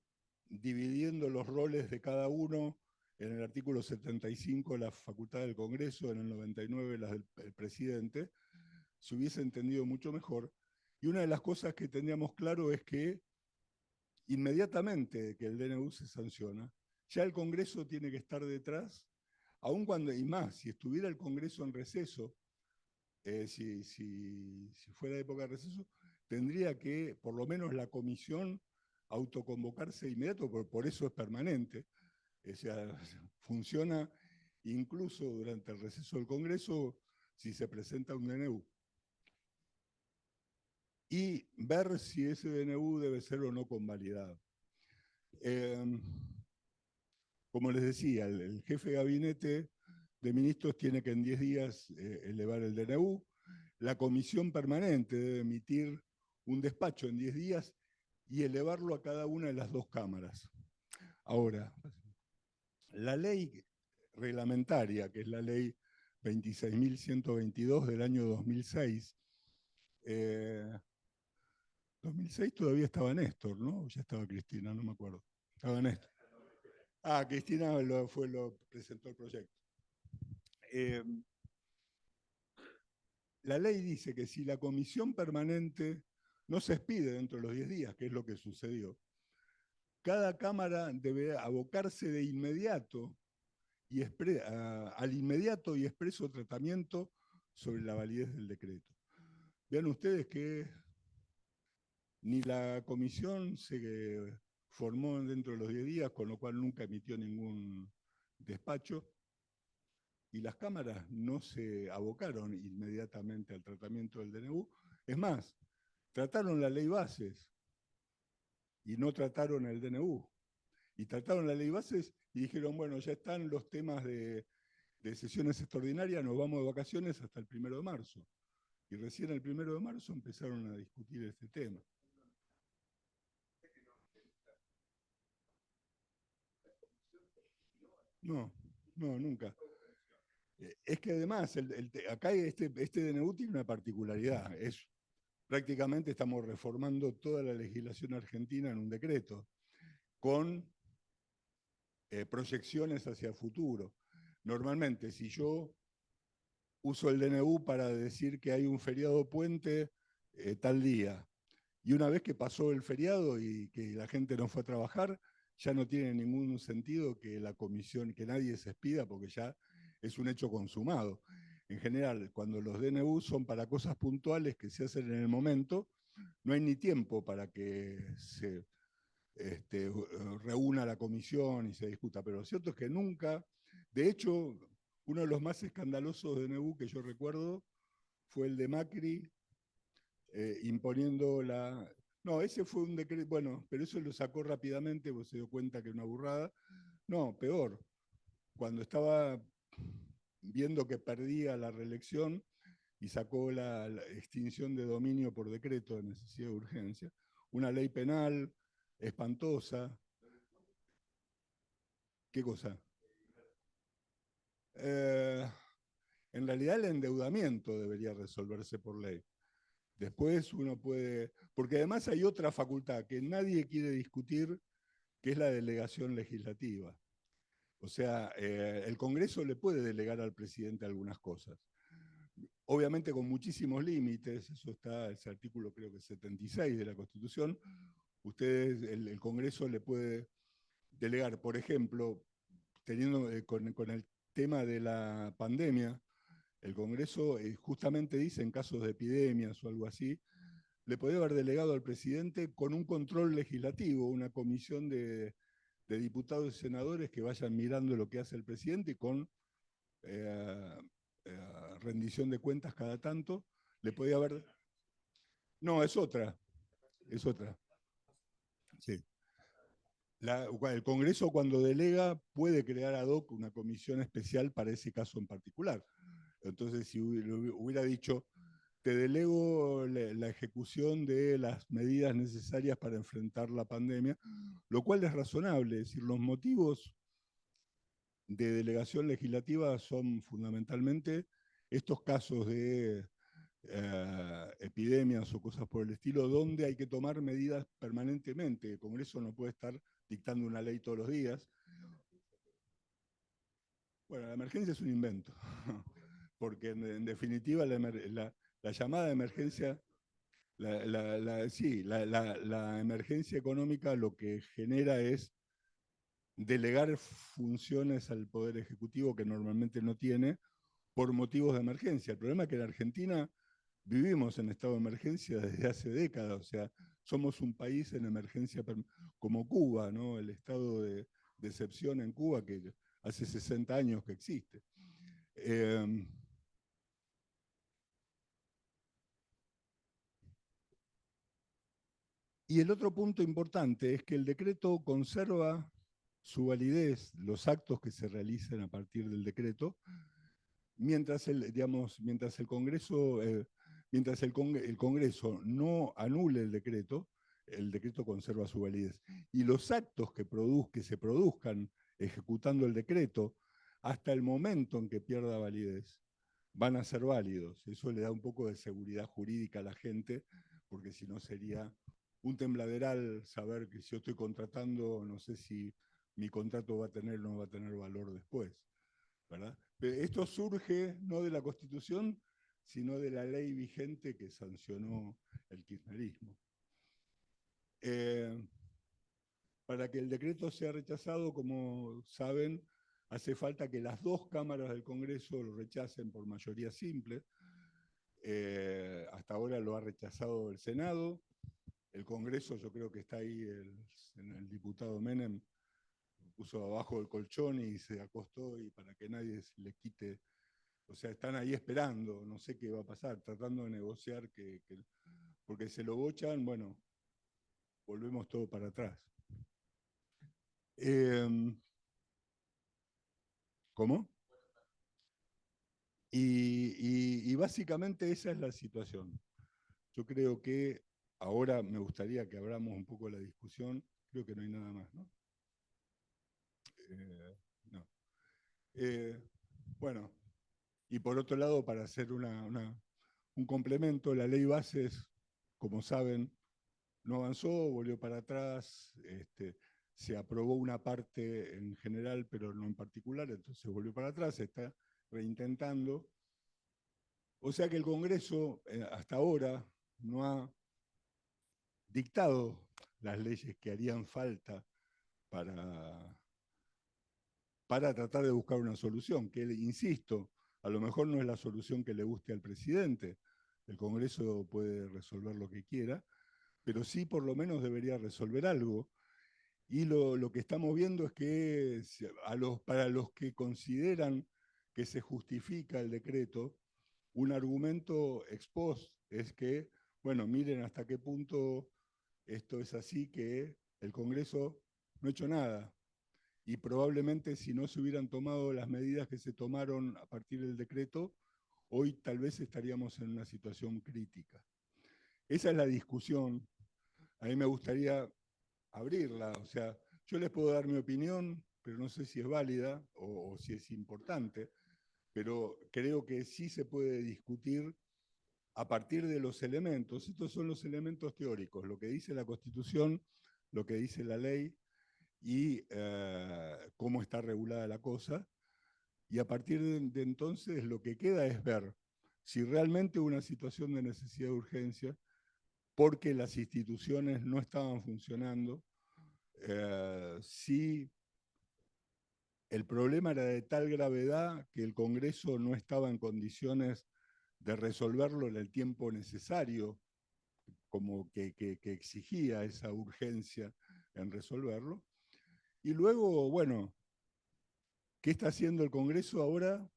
dividiendo los roles de cada uno, en el artículo 75 la facultad del Congreso, en el 99 las del presidente, se hubiese entendido mucho mejor. Y una de las cosas que teníamos claro es que inmediatamente que el DNU se sanciona, ya el Congreso tiene que estar detrás, aun cuando, y más, si estuviera el Congreso en receso, si fuera época de receso, tendría que, por lo menos la comisión, autoconvocarse inmediato, por eso es permanente. O sea, funciona incluso durante el receso del Congreso si se presenta un DNU. Y ver si ese DNU debe ser o no convalidado. Como les decía, el jefe de gabinete de ministros tiene que en 10 días elevar el DNU. La comisión permanente debe emitir un despacho en 10 días y elevarlo a cada una de las dos cámaras. Ahora, la ley reglamentaria, que es la ley 26.122 del año 2006, 2006 todavía estaba Néstor, ¿no? Ya estaba Cristina, no me acuerdo. Estaba Néstor. Ah, Cristina presentó el proyecto. La ley dice que si la comisión permanente no se expide dentro de los 10 días, que es lo que sucedió, cada cámara debe abocarse de inmediato al inmediato y expreso tratamiento sobre la validez del decreto. Vean ustedes que ni la comisión se formó dentro de los 10 días, con lo cual nunca emitió ningún despacho, y las cámaras no se abocaron inmediatamente al tratamiento del DNU. Es más, trataron la ley bases y no trataron el DNU. Y trataron la ley bases y dijeron, bueno, ya están los temas de sesiones extraordinarias, nos vamos de vacaciones hasta el 1 de marzo. Y recién el 1 de marzo empezaron a discutir este tema. No, no, nunca. Es que además, acá este DNU tiene una particularidad, prácticamente estamos reformando toda la legislación argentina en un decreto, con proyecciones hacia el futuro. Normalmente, si yo uso el DNU para decir que hay un feriado puente tal día, y una vez que pasó el feriado y que la gente no fue a trabajar, ya no tiene ningún sentido que la comisión, que nadie se expida, porque ya es un hecho consumado. En general, cuando los DNU son para cosas puntuales que se hacen en el momento, no hay ni tiempo para que se reúna la comisión y se discuta. Pero lo cierto es que nunca, de hecho, uno de los más escandalosos DNU que yo recuerdo fue el de Macri, imponiendo la... No, ese fue un decreto, bueno, pero eso lo sacó rápidamente, porque se dio cuenta que era una burrada. No, peor, cuando estaba viendo que perdía la reelección y sacó la extinción de dominio por decreto de necesidad de urgencia, una ley penal espantosa. ¿Qué cosa? En realidad el endeudamiento debería resolverse por ley. Después uno puede, porque además hay otra facultad que nadie quiere discutir, que es la delegación legislativa. O sea, el Congreso le puede delegar al presidente algunas cosas. Obviamente con muchísimos límites, eso está, ese artículo creo que 76 de la Constitución, el Congreso le puede delegar, por ejemplo, teniendo con el tema de la pandemia, El Congreso justamente dice, en casos de epidemias o algo así, le podía haber delegado al presidente con un control legislativo, una comisión de diputados y senadores que vayan mirando lo que hace el presidente y con rendición de cuentas cada tanto, le podía haber... No, es otra, es otra. Sí. El Congreso cuando delega puede crear ad hoc una comisión especial para ese caso en particular. Entonces, si hubiera dicho, te delego la ejecución de las medidas necesarias para enfrentar la pandemia, lo cual es razonable, es decir, los motivos de delegación legislativa son fundamentalmente estos casos de epidemias o cosas por el estilo, donde hay que tomar medidas permanentemente. El Congreso no puede estar dictando una ley todos los días. Bueno, la emergencia es un invento, porque en definitiva la llamada de emergencia, la emergencia económica lo que genera es delegar funciones al Poder Ejecutivo que normalmente no tiene por motivos de emergencia. El problema es que en Argentina vivimos en estado de emergencia desde hace décadas, o sea, somos un país en emergencia como Cuba, ¿no? El estado de excepción en Cuba que hace 60 años que existe. Y el otro punto importante es que el decreto conserva su validez, los actos que se realicen a partir del decreto, mientras el Congreso, el Congreso no anule el decreto conserva su validez. Y los actos que se produzcan ejecutando el decreto, hasta el momento en que pierda validez, van a ser válidos. Eso le da un poco de seguridad jurídica a la gente, porque si no sería un tembladeral saber que si yo estoy contratando, no sé si mi contrato va a tener o no va a tener valor después, ¿verdad? Esto surge no de la Constitución, sino de la ley vigente que sancionó el kirchnerismo. Para que el decreto sea rechazado, como saben, hace falta que las dos cámaras del Congreso lo rechacen por mayoría simple. Hasta ahora lo ha rechazado el Senado. El Congreso, yo creo que está ahí el diputado Menem, puso abajo el colchón y se acostó y para que nadie le quite. O sea, están ahí esperando, no sé qué va a pasar, tratando de negociar, porque se lo bochan, bueno, volvemos todo para atrás. ¿Cómo? Y básicamente esa es la situación. Yo creo que ahora me gustaría que abramos un poco la discusión. Creo que no hay nada más, ¿no? No. Bueno, y por otro lado, para hacer un complemento, la ley bases, como saben, no avanzó, volvió para atrás, se aprobó una parte en general, pero no en particular, entonces volvió para atrás, se está reintentando. O sea que el Congreso hasta ahora no ha dictado las leyes que harían falta para, para tratar de buscar una solución, que, insisto, a lo mejor no es la solución que le guste al presidente, el Congreso puede resolver lo que quiera, pero sí por lo menos debería resolver algo. Y lo que estamos viendo es que para los que consideran que se justifica el decreto, un argumento ex post es que, bueno, miren hasta qué punto esto es así, que el Congreso no ha hecho nada. Y probablemente si no se hubieran tomado las medidas que se tomaron a partir del decreto, hoy tal vez estaríamos en una situación crítica. Esa es la discusión. A mí me gustaría abrirla, o sea, yo les puedo dar mi opinión, pero no sé si es válida o si es importante, pero creo que sí se puede discutir a partir de los elementos. Estos son los elementos teóricos, lo que dice la Constitución, lo que dice la ley y cómo está regulada la cosa. Y a partir de entonces lo que queda es ver si realmente hubo una situación de necesidad de urgencia, porque las instituciones no estaban funcionando, si el problema era de tal gravedad que el Congreso no estaba en condiciones de resolverlo en el tiempo necesario, como que exigía esa urgencia en resolverlo. Y luego, bueno, ¿qué está haciendo el Congreso ahora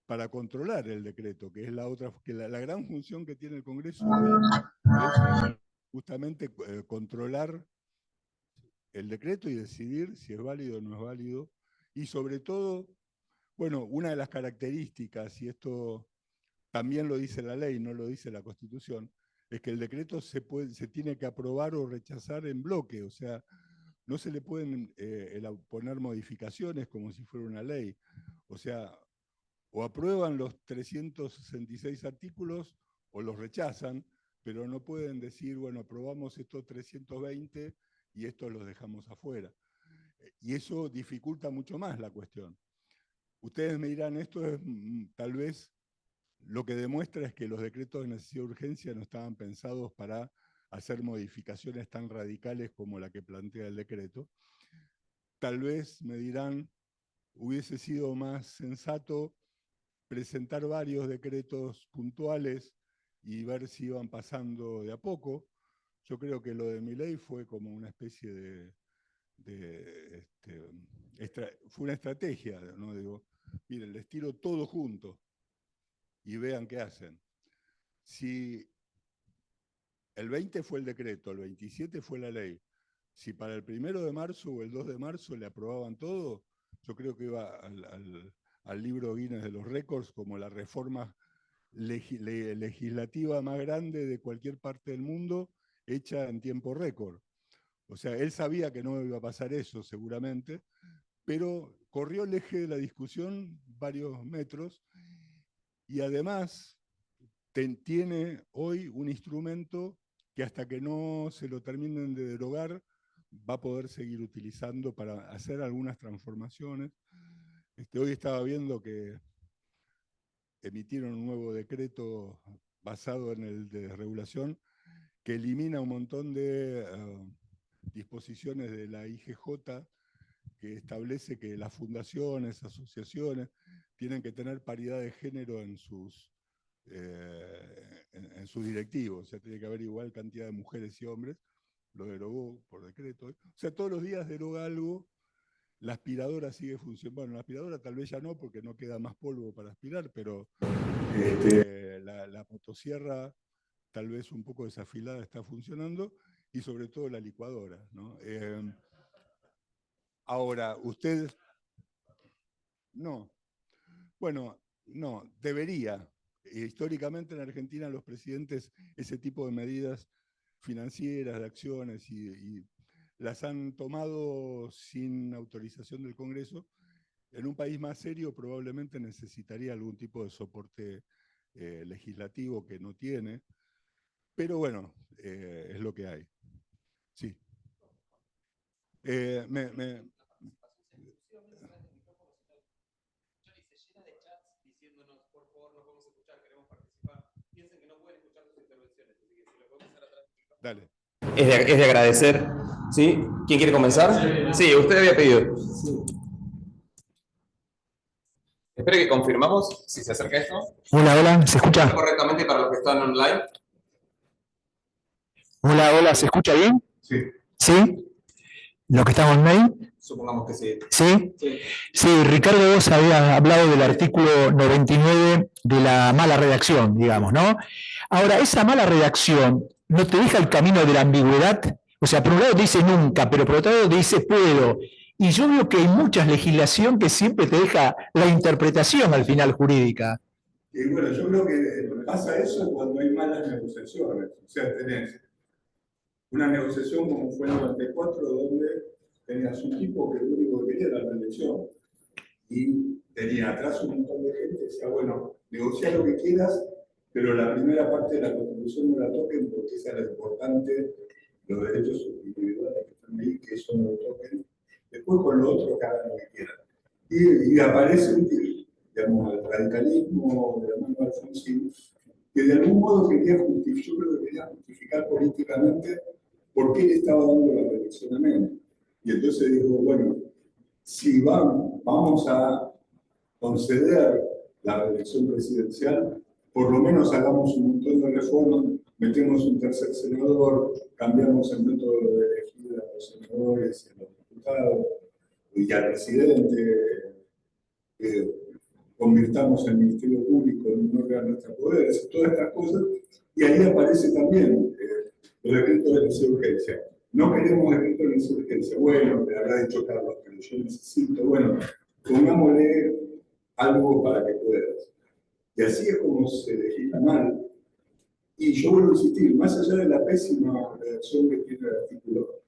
para controlar el decreto? Que es la otra, que la gran función que tiene el Congreso es justamente controlar el decreto y decidir si es válido o no es válido. Y sobre todo, bueno, una de las características, y esto también lo dice la ley, no lo dice la Constitución, es que el decreto se tiene que aprobar o rechazar en bloque, o sea, no se le pueden poner modificaciones como si fuera una ley. O sea, o aprueban los 366 artículos o los rechazan, pero no pueden decir, bueno, aprobamos estos 320 y estos los dejamos afuera. Y eso dificulta mucho más la cuestión. Ustedes me dirán, esto es tal vez lo que demuestra es que los decretos de necesidad de urgencia no estaban pensados para hacer modificaciones tan radicales como la que plantea el decreto. Tal vez, me dirán, hubiese sido más sensato presentar varios decretos puntuales y ver si iban pasando de a poco. Yo creo que lo de Milei fue como una especie fue una estrategia, ¿no? Digo, miren, les tiro todo junto y vean qué hacen. Si el 20 fue el decreto, el 27 fue la ley, si para el 1 de marzo o el 2 de marzo le aprobaban todo, yo creo que iba al libro Guinness de los récords como la reforma legislativa más grande de cualquier parte del mundo, hecha en tiempo récord. O sea, él sabía que no iba a pasar eso seguramente, pero corrió el eje de la discusión varios metros y además tiene hoy un instrumento que hasta que no se lo terminen de derogar va a poder seguir utilizando para hacer algunas transformaciones. Hoy estaba viendo que emitieron un nuevo decreto basado en el de regulación que elimina un montón de disposiciones de la IGJ que establece que las fundaciones, asociaciones, tienen que tener paridad de género en sus directivos, o sea, tiene que haber igual cantidad de mujeres y hombres, lo derogó por decreto. O sea, todos los días deroga algo, la aspiradora sigue funcionando, bueno, la aspiradora tal vez ya no, porque no queda más polvo para aspirar, pero la motosierra tal vez un poco desafilada está funcionando, y sobre todo la licuadora, ¿no? Ahora, usted... No. Bueno, no, debería. Históricamente en Argentina los presidentes ese tipo de medidas financieras, de acciones, y las han tomado sin autorización del Congreso. En un país más serio probablemente necesitaría algún tipo de soporte legislativo que no tiene, pero bueno, es lo que hay. Sí. Dale. Es de agradecer. ¿Sí? ¿Quién quiere comenzar? Sí, usted había pedido. Espero que confirmamos si se acerca esto. Hola, hola, ¿se escucha? ¿Correctamente para los que están online? Hola, hola, ¿se escucha bien? Sí. ¿Sí? ¿Los que están online? Supongamos que sí. ¿Sí? Sí. Sí, Ricardo, vos habías hablado del artículo 99 de la mala redacción, digamos, ¿no? Ahora, esa mala redacción no te deja el camino de la ambigüedad. O sea, por un lado dice nunca, pero por otro lado dice puedo. Y yo veo que hay mucha legislación que siempre te deja la interpretación al final jurídica. Y bueno, yo creo que pasa eso cuando hay malas negociaciones. O sea, tenés una negociación como fue en el 94, donde tenías un tipo que lo único que quería era la elección. Y tenía atrás un montón de gente que decía, bueno, negocia lo que quieras, pero la primera parte de la Constitución no la toquen porque esa es la importante, los derechos individuales que están ahí, que eso no lo toquen. Después con lo otro que hagan lo que quieran. Y aparece digamos, el radicalismo de la mano de Alfonsín, que de algún modo quería justificar, yo creo que quería justificar políticamente por qué le estaba dando la reelección a Menem. Y entonces dijo, bueno, si vamos a conceder la reelección presidencial, por lo menos hagamos un montón de reformas, metemos un tercer senador, cambiamos el método de elegir a los senadores y a los diputados y al presidente, convirtamos el Ministerio Público en un órgano extrapoderes, todas estas cosas, y ahí aparece también el decreto de insurgencia. No queremos decreto de insurgencia. Bueno, me habrá dicho Carlos, pero yo necesito, bueno, pongámosle algo para que puedas. Y así es como se legisla mal. Y yo vuelvo a insistir, más allá de la pésima redacción que tiene el artículo,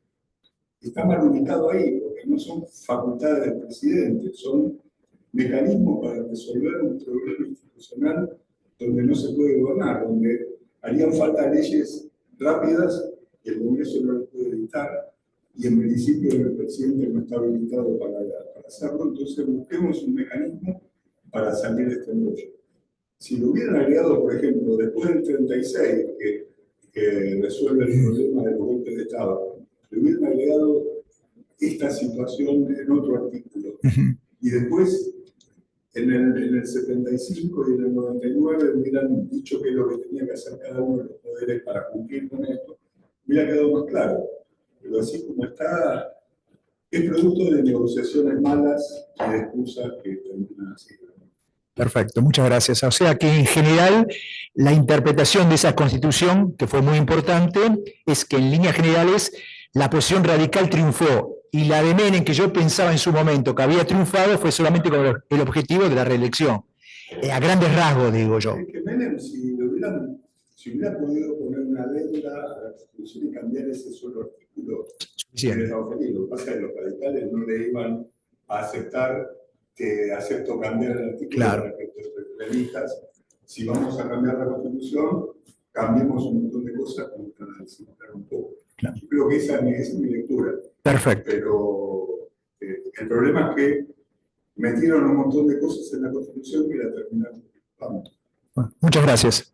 está mal ubicado ahí, porque no son facultades del presidente, son mecanismos para resolver un problema institucional donde no se puede gobernar, donde harían falta leyes rápidas y el Congreso no las puede dictar, y en principio el presidente no está habilitado para hacerlo, entonces busquemos un mecanismo para salir de este embrollo. Si lo hubieran agregado, por ejemplo, después del 36, que resuelve el problema de los golpes de Estado, le hubieran agregado esta situación en otro artículo, y después en el 75 y en el 99 hubieran dicho qué es lo que tenía que hacer cada uno de los poderes para cumplir con esto, hubiera quedado más claro. Pero así como está, es producto de negociaciones malas y de excusas que terminan así. Perfecto, muchas gracias. O sea que en general la interpretación de esa constitución, que fue muy importante, es que en líneas generales la posición radical triunfó y la de Menem, que yo pensaba en su momento que había triunfado, fue solamente con el objetivo de la reelección. A grandes rasgos, digo yo. Es que Menem, si hubiera podido poner una letra a la Constitución y cambiar ese solo artículo, estaba feliz. Lo que pasa es que los radicales no le iban a aceptar que acepto cambiar el artículo para que te elijas. Si vamos a cambiar la Constitución, cambiemos un montón de cosas como para desinflar un poco. Claro. Yo creo que esa es mi lectura. Perfecto. Pero el problema es que metieron un montón de cosas en la Constitución que la terminaron. Vamos. Bueno, muchas gracias.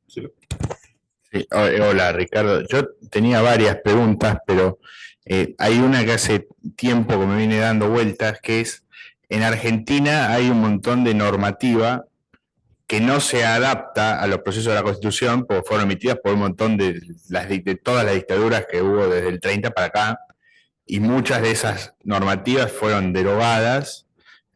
Sí, hola Ricardo, yo tenía varias preguntas, pero hay una que hace tiempo que me viene dando vueltas, que es, en Argentina hay un montón de normativa que no se adapta a los procesos de la Constitución, porque fueron emitidas por un montón de todas las dictaduras que hubo desde el 30 para acá, y muchas de esas normativas fueron derogadas.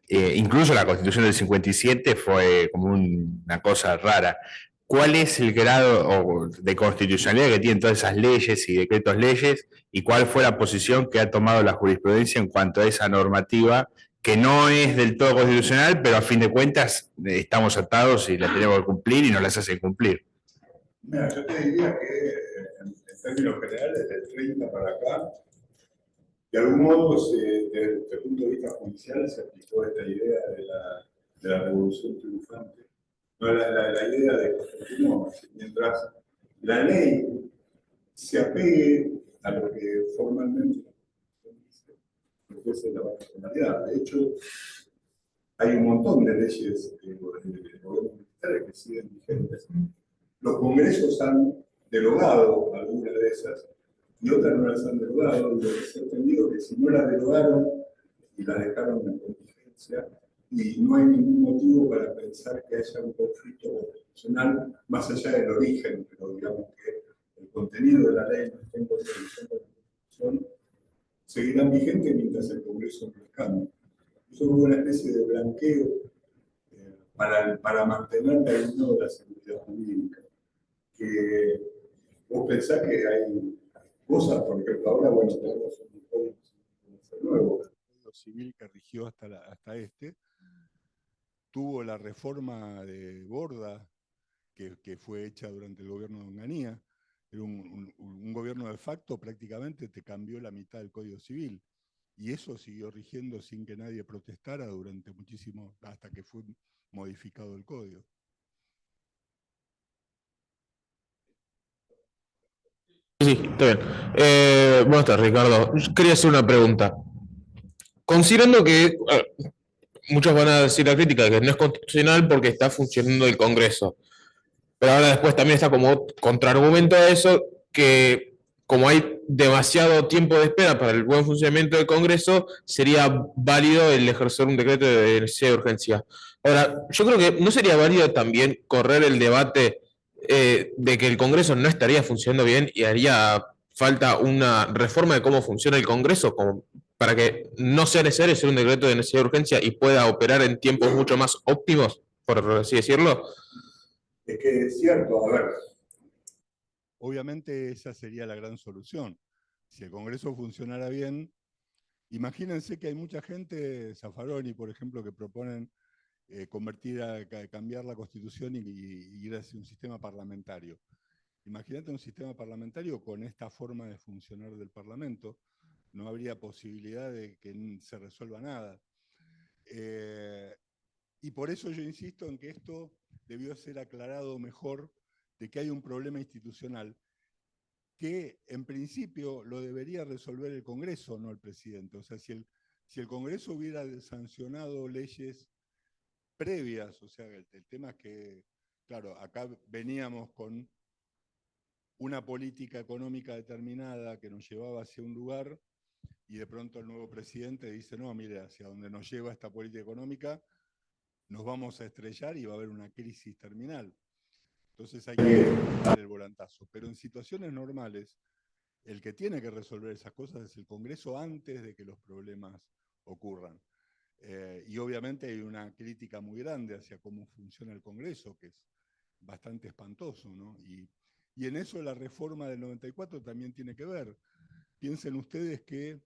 Incluso la Constitución del 57 fue como una cosa rara. ¿Cuál es el grado de constitucionalidad que tienen todas esas leyes y decretos leyes? ¿Y cuál fue la posición que ha tomado la jurisprudencia en cuanto a esa normativa que no es del todo constitucional, pero a fin de cuentas estamos atados y la tenemos que cumplir y no las hacen cumplir? Mira, yo te diría que en términos generales, del 30 para acá, de algún modo, desde el punto de vista judicial, se aplicó esta idea de la revolución triunfante. No, la idea de que no, mientras la ley se apegue a lo que formalmente ofrece la personalidad. De hecho, hay un montón de leyes de gobiernos militares que siguen vigentes. Los congresos han derogado algunas de esas y otras no las han derogado. Y se ha entendido que si no las derogaron y las dejaron en vigencia, y no hay ningún motivo para pensar que haya un conflicto constitucional más allá del origen, pero digamos que el contenido de la ley no está en contradicción con la Constitución, seguirán vigentes mientras el Congreso no los cambie. Eso es una especie de blanqueo para mantener terminado la seguridad jurídica. Que vos pensás que hay cosas, por ejemplo, ahora, bueno, tenemos un código nuevo. El código civil que rigió hasta este, tuvo la reforma de Borda, que fue hecha durante el gobierno de Onganía. Era un gobierno de facto, prácticamente te cambió la mitad del Código Civil. Y eso siguió rigiendo sin que nadie protestara durante muchísimo, hasta que fue modificado el código. Sí, está bien. Buenas tardes, Ricardo. Yo quería hacer una pregunta. Considerando que muchos van a decir la crítica de que no es constitucional porque está funcionando el Congreso, pero ahora después también está como contraargumento a eso, que como hay demasiado tiempo de espera para el buen funcionamiento del Congreso, sería válido el ejercer un decreto de necesidad de urgencia. Ahora, yo creo que no sería válido también correr el debate de que el Congreso no estaría funcionando bien y haría falta una reforma de cómo funciona el Congreso como para que no sea necesario hacer un decreto de necesidad de urgencia y pueda operar en tiempos mucho más óptimos, por así decirlo. Es que es cierto, a ver. Obviamente esa sería la gran solución. Si el Congreso funcionara bien, imagínense que hay mucha gente, Zaffaroni, por ejemplo, que proponen cambiar la Constitución y ir hacia un sistema parlamentario. Imagínate un sistema parlamentario con esta forma de funcionar del Parlamento, no habría posibilidad de que se resuelva nada. Y por eso yo insisto en que esto debió ser aclarado mejor, de que hay un problema institucional que en principio lo debería resolver el Congreso, no el presidente. O sea, si el Congreso hubiera sancionado leyes previas, o sea, el tema es que, claro, acá veníamos con una política económica determinada que nos llevaba hacia un lugar y de pronto el nuevo presidente dice, no, mire, hacia donde nos lleva esta política económica nos vamos a estrellar y va a haber una crisis terminal. Entonces hay que dar el volantazo. Pero en situaciones normales, el que tiene que resolver esas cosas es el Congreso antes de que los problemas ocurran. Y obviamente hay una crítica muy grande hacia cómo funciona el Congreso, que es bastante espantoso, ¿no? Y en eso la reforma del 94 también tiene que ver. Piensen ustedes que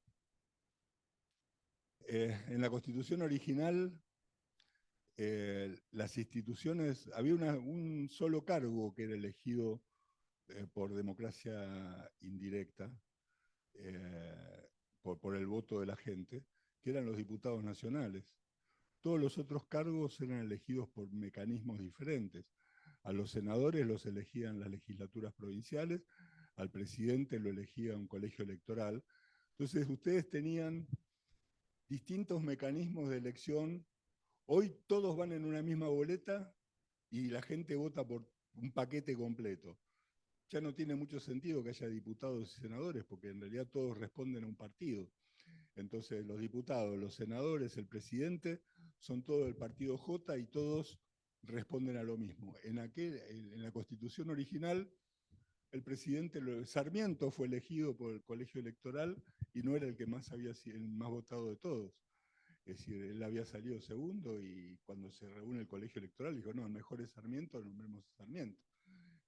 en la Constitución original las instituciones, había un solo cargo que era elegido por democracia indirecta, por el voto de la gente, que eran los diputados nacionales. Todos los otros cargos eran elegidos por mecanismos diferentes. A los senadores los elegían las legislaturas provinciales, al presidente lo elegía un colegio electoral. Entonces ustedes tenían distintos mecanismos de elección. Hoy todos van en una misma boleta y la gente vota por un paquete completo. Ya no tiene mucho sentido que haya diputados y senadores, porque en realidad todos responden a un partido. Entonces los diputados, los senadores, el presidente, son todos del partido J y todos responden a lo mismo. En la Constitución original, el presidente Sarmiento fue elegido por el colegio electoral y no era el que más había sido el más votado de todos. Es decir, él había salido segundo y cuando se reúne el colegio electoral dijo, no, el mejor es Sarmiento, nombremos a Sarmiento.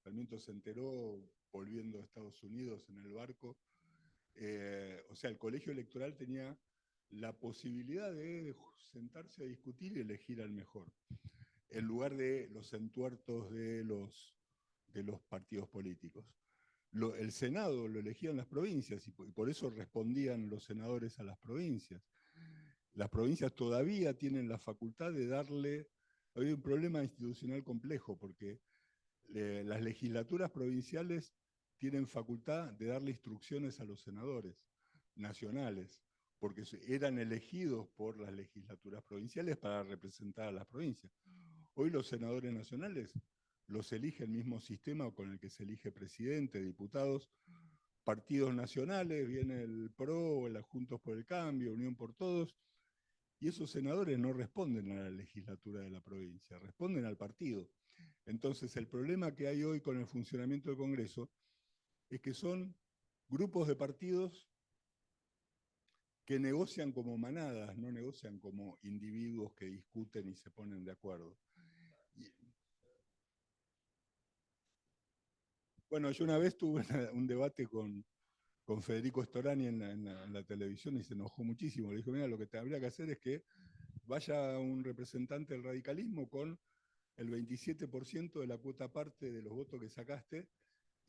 Sarmiento se enteró volviendo a Estados Unidos en el barco. O sea, el colegio electoral tenía la posibilidad de sentarse a discutir y elegir al mejor, en lugar de los entuertos de los partidos políticos. El Senado lo elegían las provincias y por eso respondían los senadores a las provincias. Las provincias todavía tienen la facultad de darle... Hay un problema institucional complejo porque las legislaturas provinciales tienen facultad de darle instrucciones a los senadores nacionales, porque eran elegidos por las legislaturas provinciales para representar a las provincias. Hoy los senadores nacionales los elige el mismo sistema con el que se elige presidente, diputados, partidos nacionales, viene el PRO, el Juntos por el Cambio, Unión por Todos, y esos senadores no responden a la legislatura de la provincia, responden al partido. Entonces el problema que hay hoy con el funcionamiento del Congreso es que son grupos de partidos que negocian como manadas, no negocian como individuos que discuten y se ponen de acuerdo. Bueno, yo una vez tuve un debate con Federico Storani en la televisión y se enojó muchísimo. Le dijo, mira, lo que te habría que hacer es que vaya un representante del radicalismo con el 27% de la cuota parte de los votos que sacaste,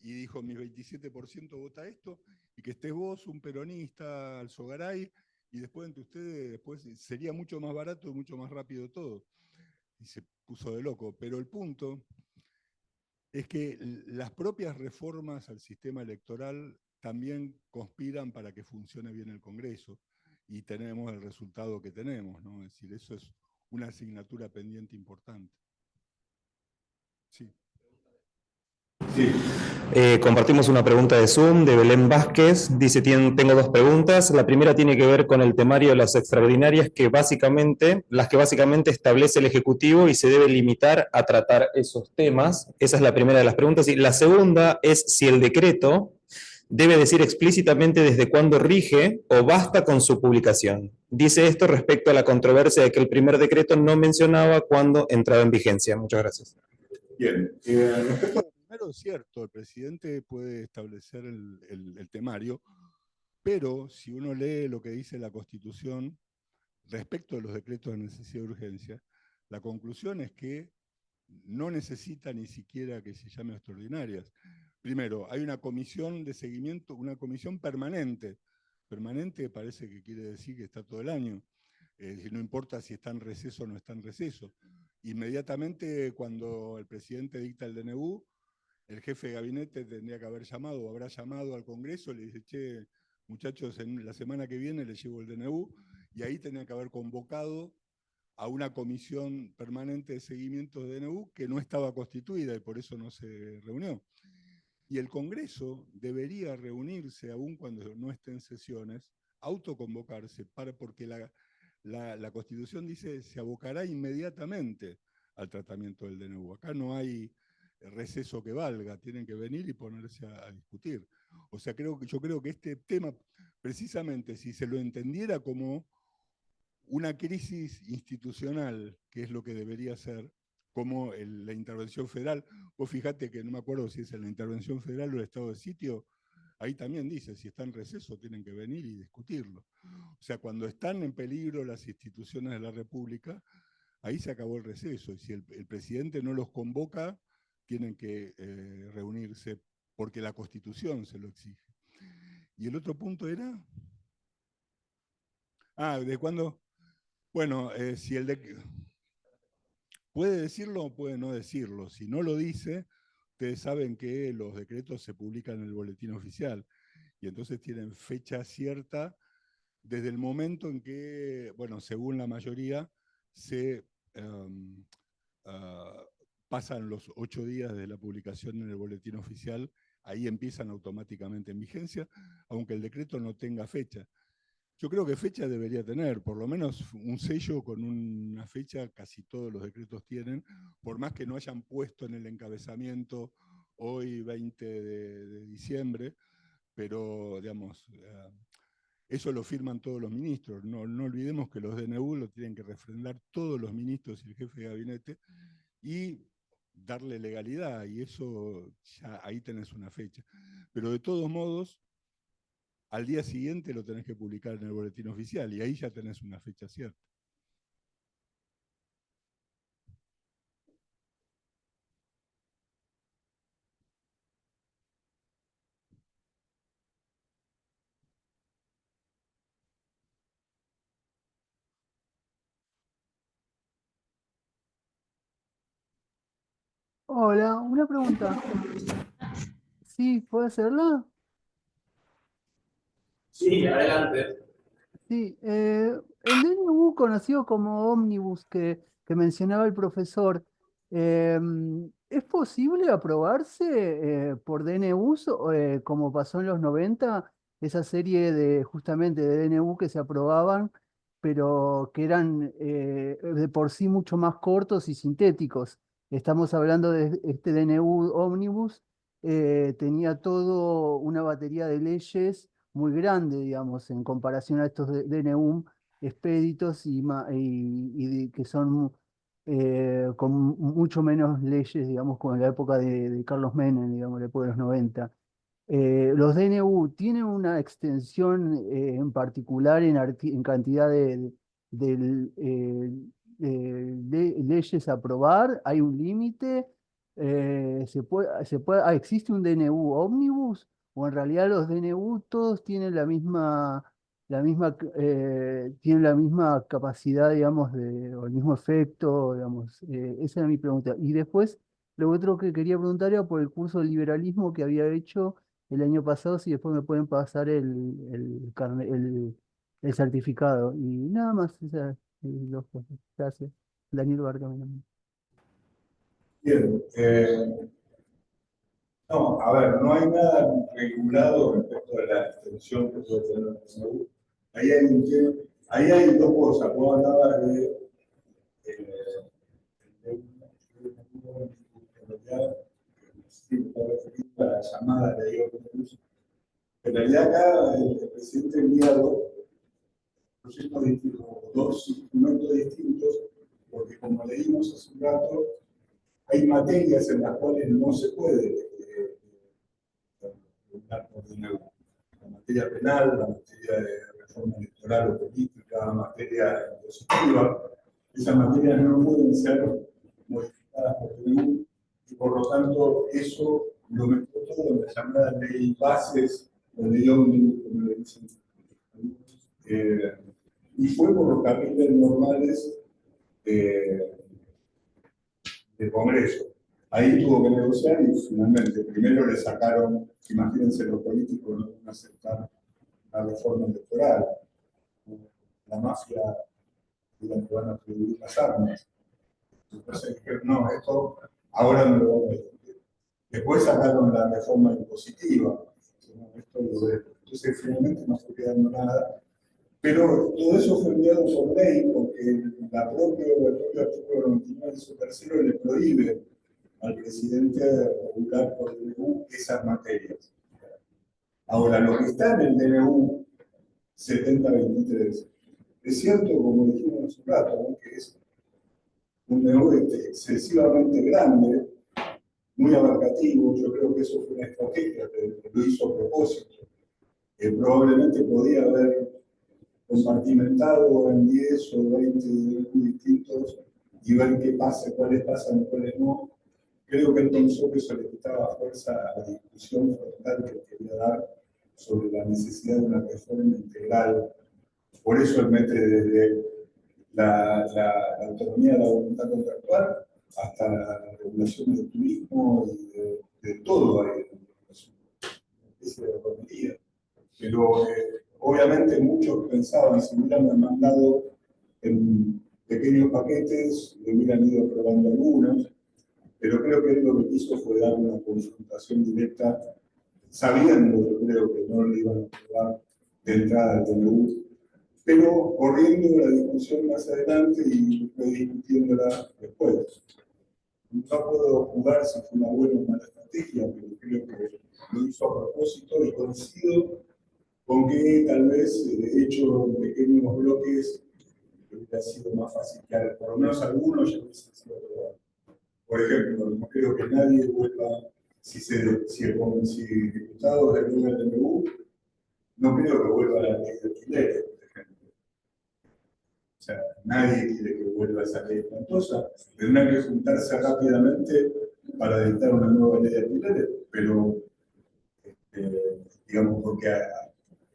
y dijo, mi 27% vota esto, y que estés vos, un peronista, Alzogaray, y después entre ustedes después sería mucho más barato y mucho más rápido todo. Y se puso de loco. Pero el punto es que las propias reformas al sistema electoral también conspiran para que funcione bien el Congreso, y tenemos el resultado que tenemos, ¿no? Es decir, eso es una asignatura pendiente importante. Sí. Sí. Compartimos una pregunta de Zoom de Belén Vázquez. Dice, tengo dos preguntas. La primera tiene que ver con el temario de las extraordinarias las que básicamente establece el Ejecutivo y se debe limitar a tratar esos temas. Esa es la primera de las preguntas. Y la segunda es si el decreto debe decir explícitamente desde cuándo rige o basta con su publicación. Dice esto respecto a la controversia de que el primer decreto no mencionaba cuándo entraba en vigencia. Muchas gracias. Bien, respecto a lo primero, es cierto, el presidente puede establecer el temario, pero si uno lee lo que dice la Constitución respecto de los decretos de necesidad y urgencia, la conclusión es que no necesita ni siquiera que se llame extraordinarias. Primero, hay una comisión de seguimiento, una comisión permanente. Permanente parece que quiere decir que está todo el año. No importa si está en receso o no está en receso. Inmediatamente cuando el presidente dicta el DNU, el jefe de gabinete tendría que haber llamado o habrá llamado al Congreso y le dice, che, muchachos, en la semana que viene les llevo el DNU, y ahí tendría que haber convocado a una comisión permanente de seguimiento de DNU que no estaba constituida y por eso no se reunió. Y el Congreso debería reunirse, aun cuando no esté en sesiones, autoconvocarse, porque la Constitución dice se abocará inmediatamente al tratamiento del DNU. Acá no hay receso que valga, tienen que venir y ponerse a discutir. O sea, yo creo que este tema, precisamente, si se lo entendiera como una crisis institucional, que es lo que debería ser, como la intervención federal, vos fijate que no me acuerdo si es en la intervención federal o el estado de sitio, ahí también dice, si está en receso tienen que venir y discutirlo. O sea, cuando están en peligro las instituciones de la República, ahí se acabó el receso, y si el presidente no los convoca, tienen que reunirse, porque la Constitución se lo exige. ¿Y el otro punto era? ¿de cuándo? Bueno, si puede decirlo o puede no decirlo. Si no lo dice, ustedes saben que los decretos se publican en el boletín oficial y entonces tienen fecha cierta desde el momento en que, bueno, según la mayoría, se pasan los 8 días de la publicación en el boletín oficial, ahí empiezan automáticamente en vigencia, aunque el decreto no tenga fecha. Yo creo que fecha debería tener, por lo menos un sello con una fecha, casi todos los decretos tienen, por más que no hayan puesto en el encabezamiento hoy 20 de diciembre, pero digamos, eso lo firman todos los ministros. No olvidemos que los DNU lo tienen que refrendar todos los ministros y el jefe de gabinete y darle legalidad, y eso ya ahí tenés una fecha. Pero de todos modos, al día siguiente lo tenés que publicar en el boletín oficial y ahí ya tenés una fecha cierta. Hola, una pregunta. ¿Sí, puedo hacerla? Sí, adelante. Sí, el DNU conocido como ómnibus que mencionaba el profesor, ¿es posible aprobarse por DNUs como pasó en los 90? Esa serie de justamente de DNU que se aprobaban, pero que eran de por sí mucho más cortos y sintéticos. Estamos hablando de este DNU ómnibus, tenía todo una batería de leyes muy grande, digamos, en comparación a estos DNU expeditos que son con mucho menos leyes, digamos, como en la época de Carlos Menem, digamos, la época de los 90. Los DNU tienen una extensión en particular en cantidad de, eh, de leyes a aprobar, hay un límite, ¿existe un DNU ómnibus? ¿O en realidad los DNU todos tienen tienen la misma capacidad, digamos, o el mismo efecto, digamos? Esa era mi pregunta. Y después, lo otro que quería preguntar era por el curso de liberalismo que había hecho el año pasado, si después me pueden pasar el certificado. Y nada más, esas dos cosas. Gracias. Daniel Barca, mi nombre. Bien, No, a ver, no hay nada regulado respecto a la extensión que puede tener el PSU. Ahí hay un tema, ahí hay dos cosas. Vos hablabas a la llamada ley ómnibus. En realidad acá el presidente envía dos proyectos distintos, dos instrumentos distintos, porque como leímos hace un rato, hay materias en las cuales no se puede regular por DNU. La materia penal, la materia de reforma electoral o política, la materia impositiva, esas materias no pueden ser modificadas por DNU y por lo tanto eso lo metió todo en la llamada ley bases o ley ómnibus, como le dicen. Y fue por los carriles normales de Congreso. Ahí tuvo que negociar y finalmente, primero le sacaron, imagínense, los políticos no van a aceptar la reforma electoral. La mafia digan que van a prohibir las armas. Entonces dijeron, no, esto ahora no lo vamos a discutir. Después sacaron la reforma impositiva. Entonces finalmente no fue quedando nada. Pero todo eso fue enviado por ley porque el propio artículo 99 de su tercero le prohíbe al presidente de regular por DNU esas materias. Ahora, lo que está en el DNU 7023, es cierto, como dijimos hace un rato, ¿no?, que es un DNU excesivamente grande, muy abarcativo. Yo creo que eso fue una estrategia que lo hizo a propósito. Probablemente podía haber compartimentado en 10 o 20 DNU distintos y ver qué pasa, cuáles pasan y cuáles no. Creo que él pensó que eso le quitaba fuerza a la discusión frontal que quería dar sobre la necesidad de una reforma integral. Por eso él mete desde la autonomía de la voluntad contractual hasta la regulación del turismo y de todo ahí, una especie de autonomía. Pero obviamente muchos pensaban, si hubieran mandado en pequeños paquetes, le hubieran ido aprobando algunos. Pero creo que él lo que quiso fue dar una confrontación directa, sabiendo, yo creo, que no le iban a aprobar de entrada al DNU, pero corriendo la discusión más adelante y discutiéndola después. No puedo jugar si fue una buena o mala estrategia, pero creo que lo hizo a propósito y coincido con que tal vez hecho en pequeños bloques hubiera sido más fácil que por lo menos algunos ya hubiesen sido aprobados. Por ejemplo, no creo que nadie vuelva, si diputados derogan el DNU, no creo que vuelva la ley de alquileres, por ejemplo. O sea, nadie quiere que vuelva esa ley espantosa. Tendrán que juntarse rápidamente para dictar una nueva ley de alquileres, pero, digamos, porque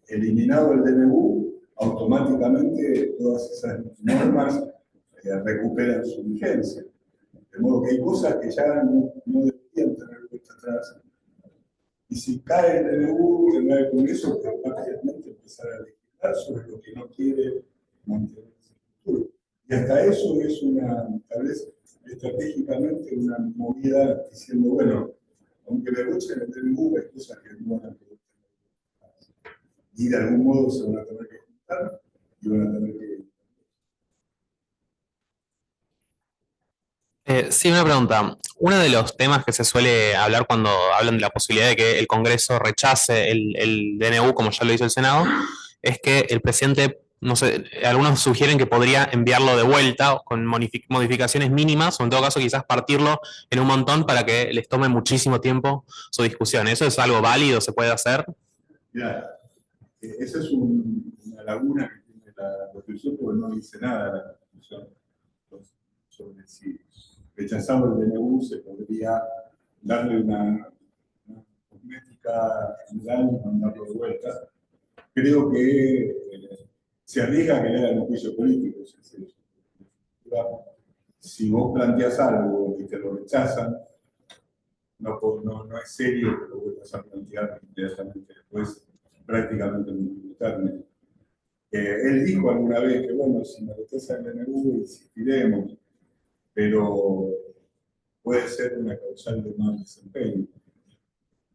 eliminado el DNU, automáticamente todas esas normas recuperan su vigencia. De modo que hay cosas que ya no deberían tener vuelta atrás. Y si cae el DNU, tendrá el Congreso que rápidamente empezar a legislar sobre lo que no quiere mantener en el futuro. Y hasta eso es tal vez estratégicamente una movida diciendo, bueno, aunque me guste el DNU, hay cosas que no van a poder tener. Y de algún modo se van a tener que juntar y van a tener que... Sí, una pregunta. Uno de los temas que se suele hablar cuando hablan de la posibilidad de que el Congreso rechace el DNU, como ya lo hizo el Senado, es que el presidente, no sé, algunos sugieren que podría enviarlo de vuelta con modificaciones mínimas, o en todo caso quizás partirlo en un montón para que les tome muchísimo tiempo su discusión. ¿Eso es algo válido? ¿Se puede hacer? Ya, esa es una laguna que tiene la Constitución, porque no dice nada de la Constitución sobre si rechazando el DNU se podría darle una cosmética general y mandarlo de vuelta. Creo que se arriesga a que le hagan un juicio político. Si vos planteás algo y te lo rechazan, no es serio que lo vuelvas a plantear inmediatamente después, prácticamente en un término. Él dijo alguna vez que, bueno, si me rechazan el DNU, insistiremos, pero puede ser una causal de mal desempeño.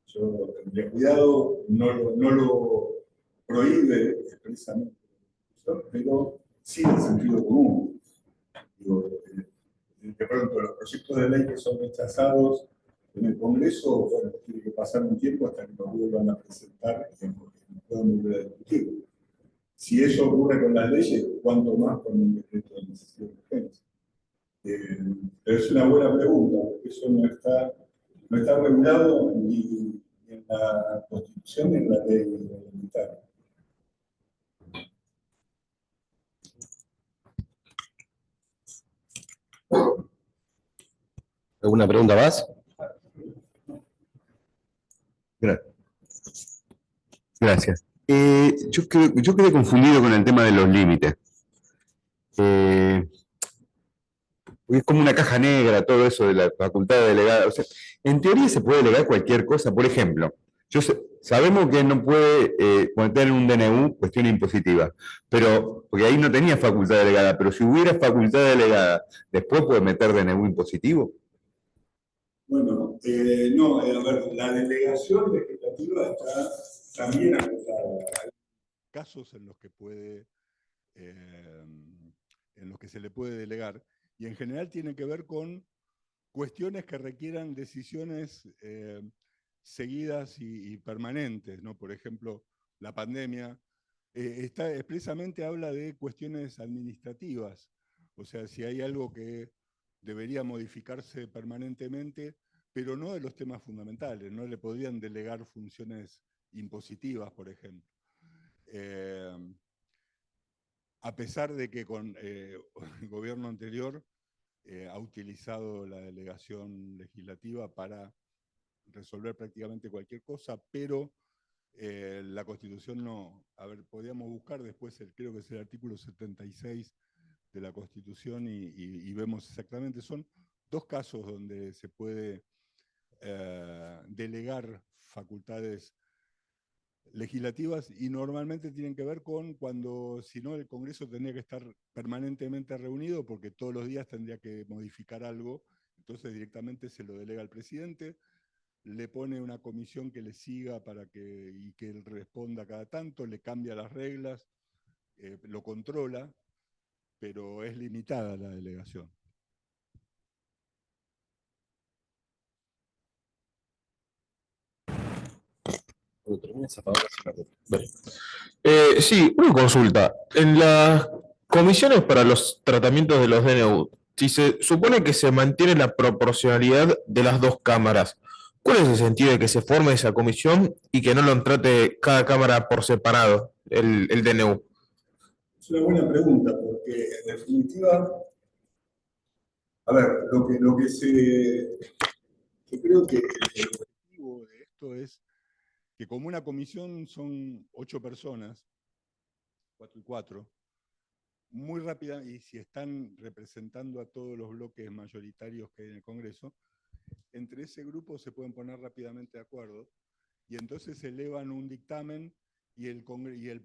Yo tendría cuidado, no lo prohíbe expresamente, pero sí el sentido común. Digo, de pronto, los proyectos de ley que son rechazados en el Congreso, bueno, tiene que pasar un tiempo hasta que los vuelvan a presentar y puedan volver a discutir. Si eso ocurre con las leyes, ¿cuánto más con un decreto de necesidad de urgencia? Pero es una buena pregunta, porque eso no está regulado ni en la Constitución ni en la ley militar. ¿Alguna pregunta más? Gracias. Yo quedé confundido con el tema de los límites. Es como una caja negra todo eso de la facultad de delegar. O sea, en teoría se puede delegar cualquier cosa. Por ejemplo, sabemos que no puede meter en un DNU cuestión impositiva, pero porque ahí no tenía facultad delegada, pero si hubiera facultad delegada, ¿después puede meter DNU impositivo? Bueno, no, a ver, la delegación legislativa está también acotada. Hay casos en los que se le puede delegar, y en general tiene que ver con cuestiones que requieran decisiones seguidas y permanentes, ¿no? Por ejemplo, la pandemia expresamente habla de cuestiones administrativas, o sea, si hay algo que debería modificarse permanentemente, pero no de los temas fundamentales, no le podrían delegar funciones impositivas, por ejemplo. A pesar de que con el gobierno anterior ha utilizado la delegación legislativa para resolver prácticamente cualquier cosa, pero la Constitución no. A ver, podríamos buscar después, creo que es el artículo 76 de la Constitución y vemos exactamente, son dos casos donde se puede delegar facultades legislativas y normalmente tienen que ver con cuando, si no, el Congreso tendría que estar permanentemente reunido porque todos los días tendría que modificar algo, entonces directamente se lo delega al presidente, le pone una comisión que le siga y que él responda cada tanto, le cambia las reglas, lo controla, pero es limitada la delegación. Sí, una consulta. En las comisiones para los tratamientos de los DNU, si se supone que se mantiene la proporcionalidad de las dos cámaras, ¿cuál es el sentido de que se forme esa comisión y que no lo trate cada cámara por separado, el DNU? Es una buena pregunta, porque en definitiva, a ver, yo creo que el objetivo de esto es que como una comisión son 8 personas, 4 y 4, muy rápida, y si están representando a todos los bloques mayoritarios que hay en el Congreso, entre ese grupo se pueden poner rápidamente de acuerdo, y entonces elevan un dictamen, y el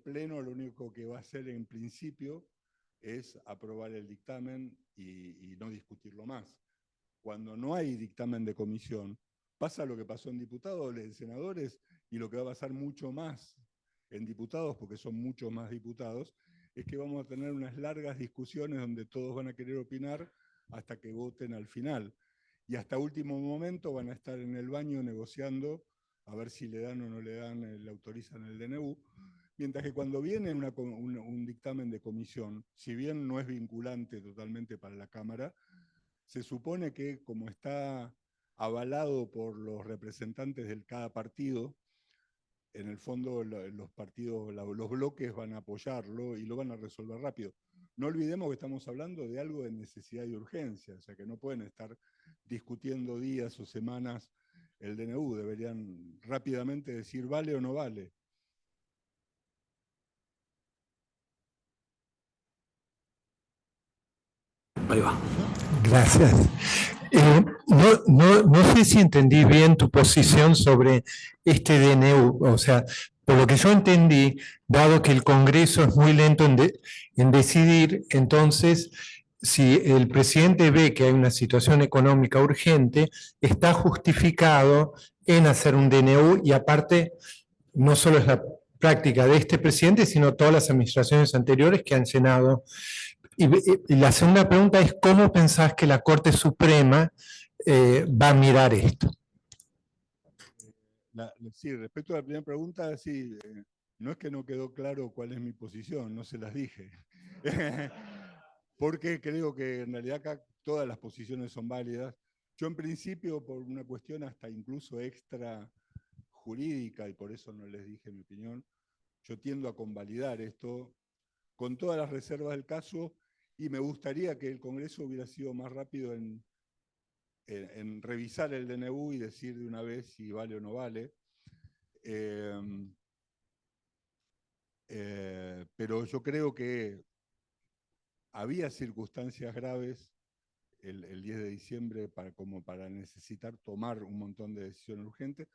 Pleno lo único que va a hacer en principio es aprobar el dictamen y no discutirlo más. Cuando no hay dictamen de comisión, pasa lo que pasó en diputados, en senadores, y lo que va a pasar mucho más en diputados, porque son muchos más diputados, es que vamos a tener unas largas discusiones donde todos van a querer opinar hasta que voten al final. Y hasta último momento van a estar en el baño negociando a ver si le dan o no le dan, le autorizan el DNU. Mientras que cuando viene un dictamen de comisión, si bien no es vinculante totalmente para la Cámara, se supone que como está avalado por los representantes de cada partido, en el fondo los partidos, los bloques van a apoyarlo y lo van a resolver rápido. No olvidemos que estamos hablando de algo de necesidad y urgencia, o sea que no pueden estar discutiendo días o semanas el DNU, deberían rápidamente decir vale o no vale. Ahí va. Gracias. No sé si entendí bien tu posición sobre este DNU. O sea, por lo que yo entendí, dado que el Congreso es muy lento en decidir, entonces, si el presidente ve que hay una situación económica urgente, está justificado en hacer un DNU y aparte no solo es la práctica de este presidente, sino todas las administraciones anteriores que han llenado. Y la segunda pregunta es, ¿cómo pensás que la Corte Suprema va a mirar esto? Sí, respecto a la primera pregunta, sí, no es que no quedó claro cuál es mi posición, no se las dije. Porque creo que en realidad acá todas las posiciones son válidas. Yo en principio, por una cuestión hasta incluso extra jurídica, y por eso no les dije mi opinión, yo tiendo a convalidar esto con todas las reservas del caso, y me gustaría que el Congreso hubiera sido más rápido en revisar el DNU y decir de una vez si vale o no vale. Pero yo creo que había circunstancias graves el 10 de diciembre como para necesitar tomar un montón de decisiones urgentes.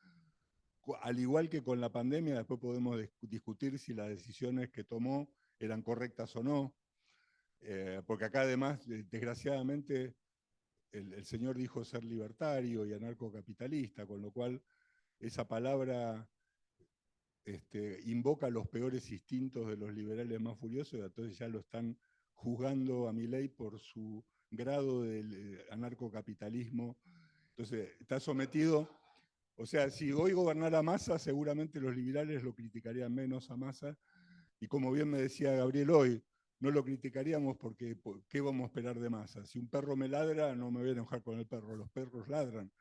Al igual que con la pandemia, después podemos discutir si las decisiones que tomó eran correctas o no, porque acá además, desgraciadamente, el señor dijo ser libertario y anarcocapitalista, con lo cual esa palabra invoca los peores instintos de los liberales más furiosos, y entonces ya lo están juzgando a Milei por su grado de anarcocapitalismo. Entonces está sometido, o sea, si hoy gobernara Massa, seguramente los liberales lo criticarían menos a Massa, y como bien me decía Gabriel hoy, no lo criticaríamos porque ¿qué vamos a esperar de Massa? Si un perro me ladra, no me voy a enojar con el perro, los perros ladran,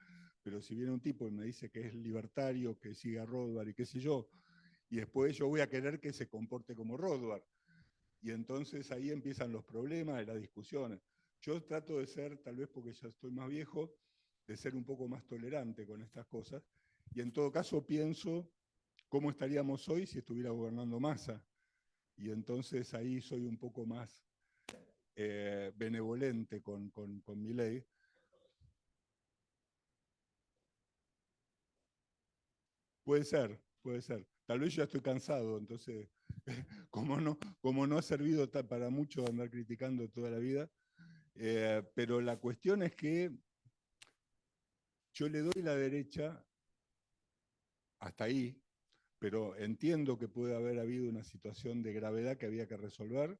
pero si viene un tipo y me dice que es libertario, que sigue a Rothbard y qué sé yo, y después yo voy a querer que se comporte como Rothbard. Y entonces ahí empiezan los problemas, las discusiones. Yo trato de ser, tal vez porque ya estoy más viejo, de ser un poco más tolerante con estas cosas. Y en todo caso pienso cómo estaríamos hoy si estuviera gobernando Massa. Y entonces ahí soy un poco más benevolente con Milei. Puede ser, puede ser. Tal vez ya estoy cansado, entonces, como no ha servido para mucho andar criticando toda la vida, pero la cuestión es que yo le doy la derecha hasta ahí, pero entiendo que puede haber habido una situación de gravedad que había que resolver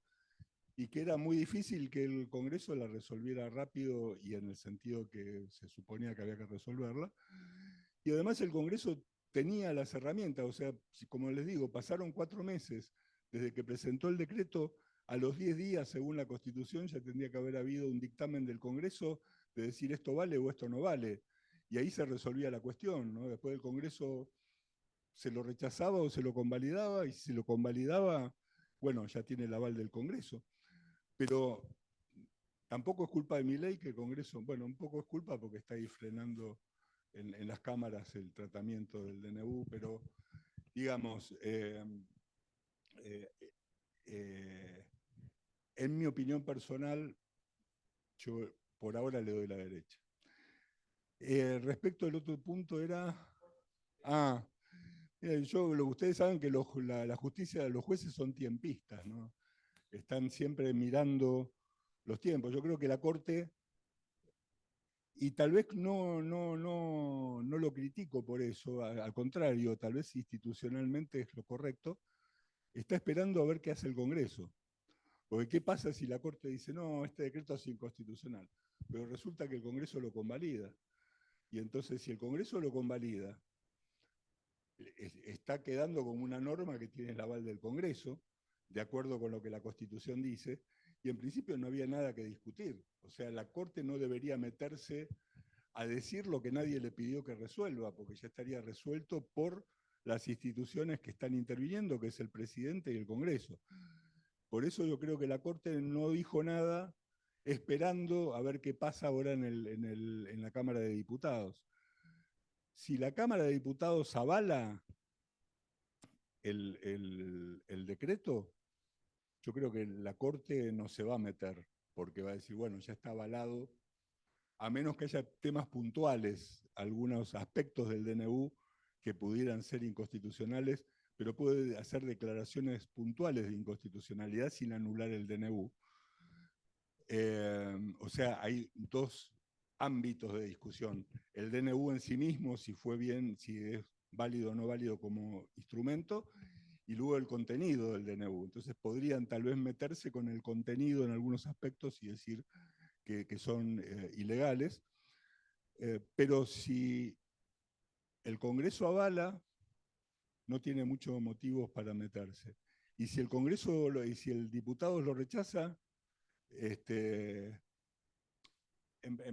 y que era muy difícil que el Congreso la resolviera rápido y en el sentido que se suponía que había que resolverla. Y además el Congreso tenía las herramientas, o sea, como les digo, pasaron 4 meses desde que presentó el decreto, a los 10 días, según la Constitución, ya tendría que haber habido un dictamen del Congreso de decir esto vale o esto no vale. Y ahí se resolvía la cuestión, ¿no? Después el Congreso se lo rechazaba o se lo convalidaba, y si se lo convalidaba, bueno, ya tiene el aval del Congreso. Pero tampoco es culpa de Milei que el Congreso, bueno, un poco es culpa porque está ahí frenando en las cámaras el tratamiento del DNU, pero digamos, en mi opinión personal, yo por ahora le doy la derecha. Respecto al otro punto era... ustedes saben que la justicia, los jueces son tiempistas, ¿no? Están siempre mirando los tiempos. Yo creo que la Corte, y tal vez no lo critico por eso, al contrario, tal vez institucionalmente es lo correcto, está esperando a ver qué hace el Congreso. Porque ¿qué pasa si la Corte dice, no, este decreto es inconstitucional? Pero resulta que el Congreso lo convalida. Y entonces, si el Congreso lo convalida, está quedando como una norma que tiene el aval del Congreso, de acuerdo con lo que la Constitución dice, y en principio no había nada que discutir. O sea, la Corte no debería meterse a decir lo que nadie le pidió que resuelva, porque ya estaría resuelto por las instituciones que están interviniendo, que es el presidente y el Congreso. Por eso yo creo que la Corte no dijo nada, esperando a ver qué pasa ahora en la Cámara de Diputados. Si la Cámara de Diputados avala el decreto, yo creo que la Corte no se va a meter, porque va a decir, bueno, ya está avalado, a menos que haya temas puntuales, algunos aspectos del DNU que pudieran ser inconstitucionales, pero puede hacer declaraciones puntuales de inconstitucionalidad sin anular el DNU. O sea, hay dos ámbitos de discusión. El DNU en sí mismo, si fue bien, si es válido o no válido como instrumento, y luego el contenido del DNU. Entonces podrían tal vez meterse con el contenido en algunos aspectos y decir que son ilegales, pero si el Congreso avala, no tiene muchos motivos para meterse. Y si el Congreso, y si el diputado lo rechaza, en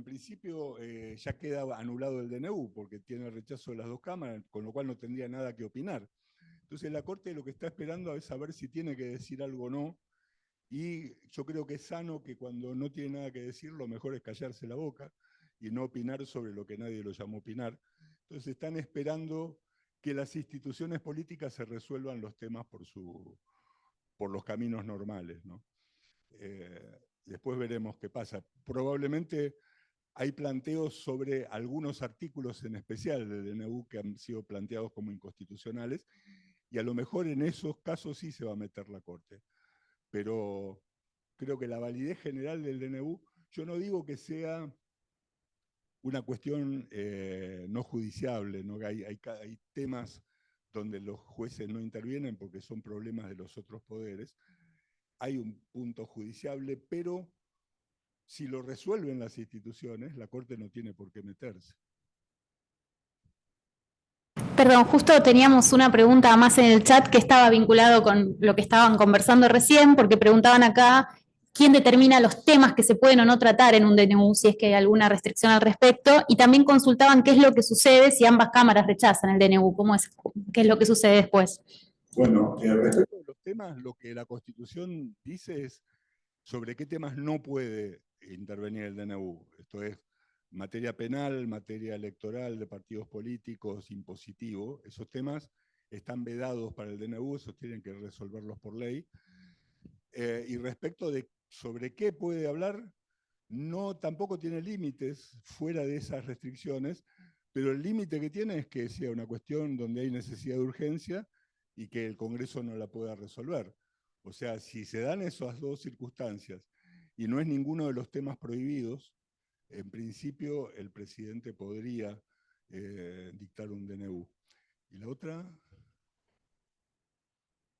principio ya queda anulado el DNU, porque tiene el rechazo de las dos cámaras, con lo cual no tendría nada que opinar. Entonces la Corte lo que está esperando es saber si tiene que decir algo o no, y yo creo que es sano que cuando no tiene nada que decir, lo mejor es callarse la boca y no opinar sobre lo que nadie lo llamó opinar. Entonces están esperando que las instituciones políticas se resuelvan los temas por los caminos normales, ¿no? Después veremos qué pasa. Probablemente hay planteos sobre algunos artículos en especial del DNU que han sido planteados como inconstitucionales, y a lo mejor en esos casos sí se va a meter la Corte. Pero creo que la validez general del DNU, yo no digo que sea una cuestión no judiciable, ¿no? Hay temas donde los jueces no intervienen porque son problemas de los otros poderes. Hay un punto judiciable, pero si lo resuelven las instituciones, la Corte no tiene por qué meterse. Perdón, justo teníamos una pregunta más en el chat que estaba vinculado con lo que estaban conversando recién, porque preguntaban acá quién determina los temas que se pueden o no tratar en un DNU, si es que hay alguna restricción al respecto, y también consultaban qué es lo que sucede si ambas cámaras rechazan el DNU, qué es lo que sucede después. Bueno, respecto a los temas, lo que la Constitución dice es sobre qué temas no puede intervenir el DNU. Esto es materia penal, materia electoral, de partidos políticos, impositivo. Esos temas están vedados para el DNU, esos tienen que resolverlos por ley. Y respecto de sobre qué puede hablar, tampoco tiene límites fuera de esas restricciones, pero el límite que tiene es que sea una cuestión donde hay necesidad de urgencia y que el Congreso no la pueda resolver. O sea, si se dan esas dos circunstancias y no es ninguno de los temas prohibidos, en principio el presidente podría dictar un DNU. ¿Y la otra?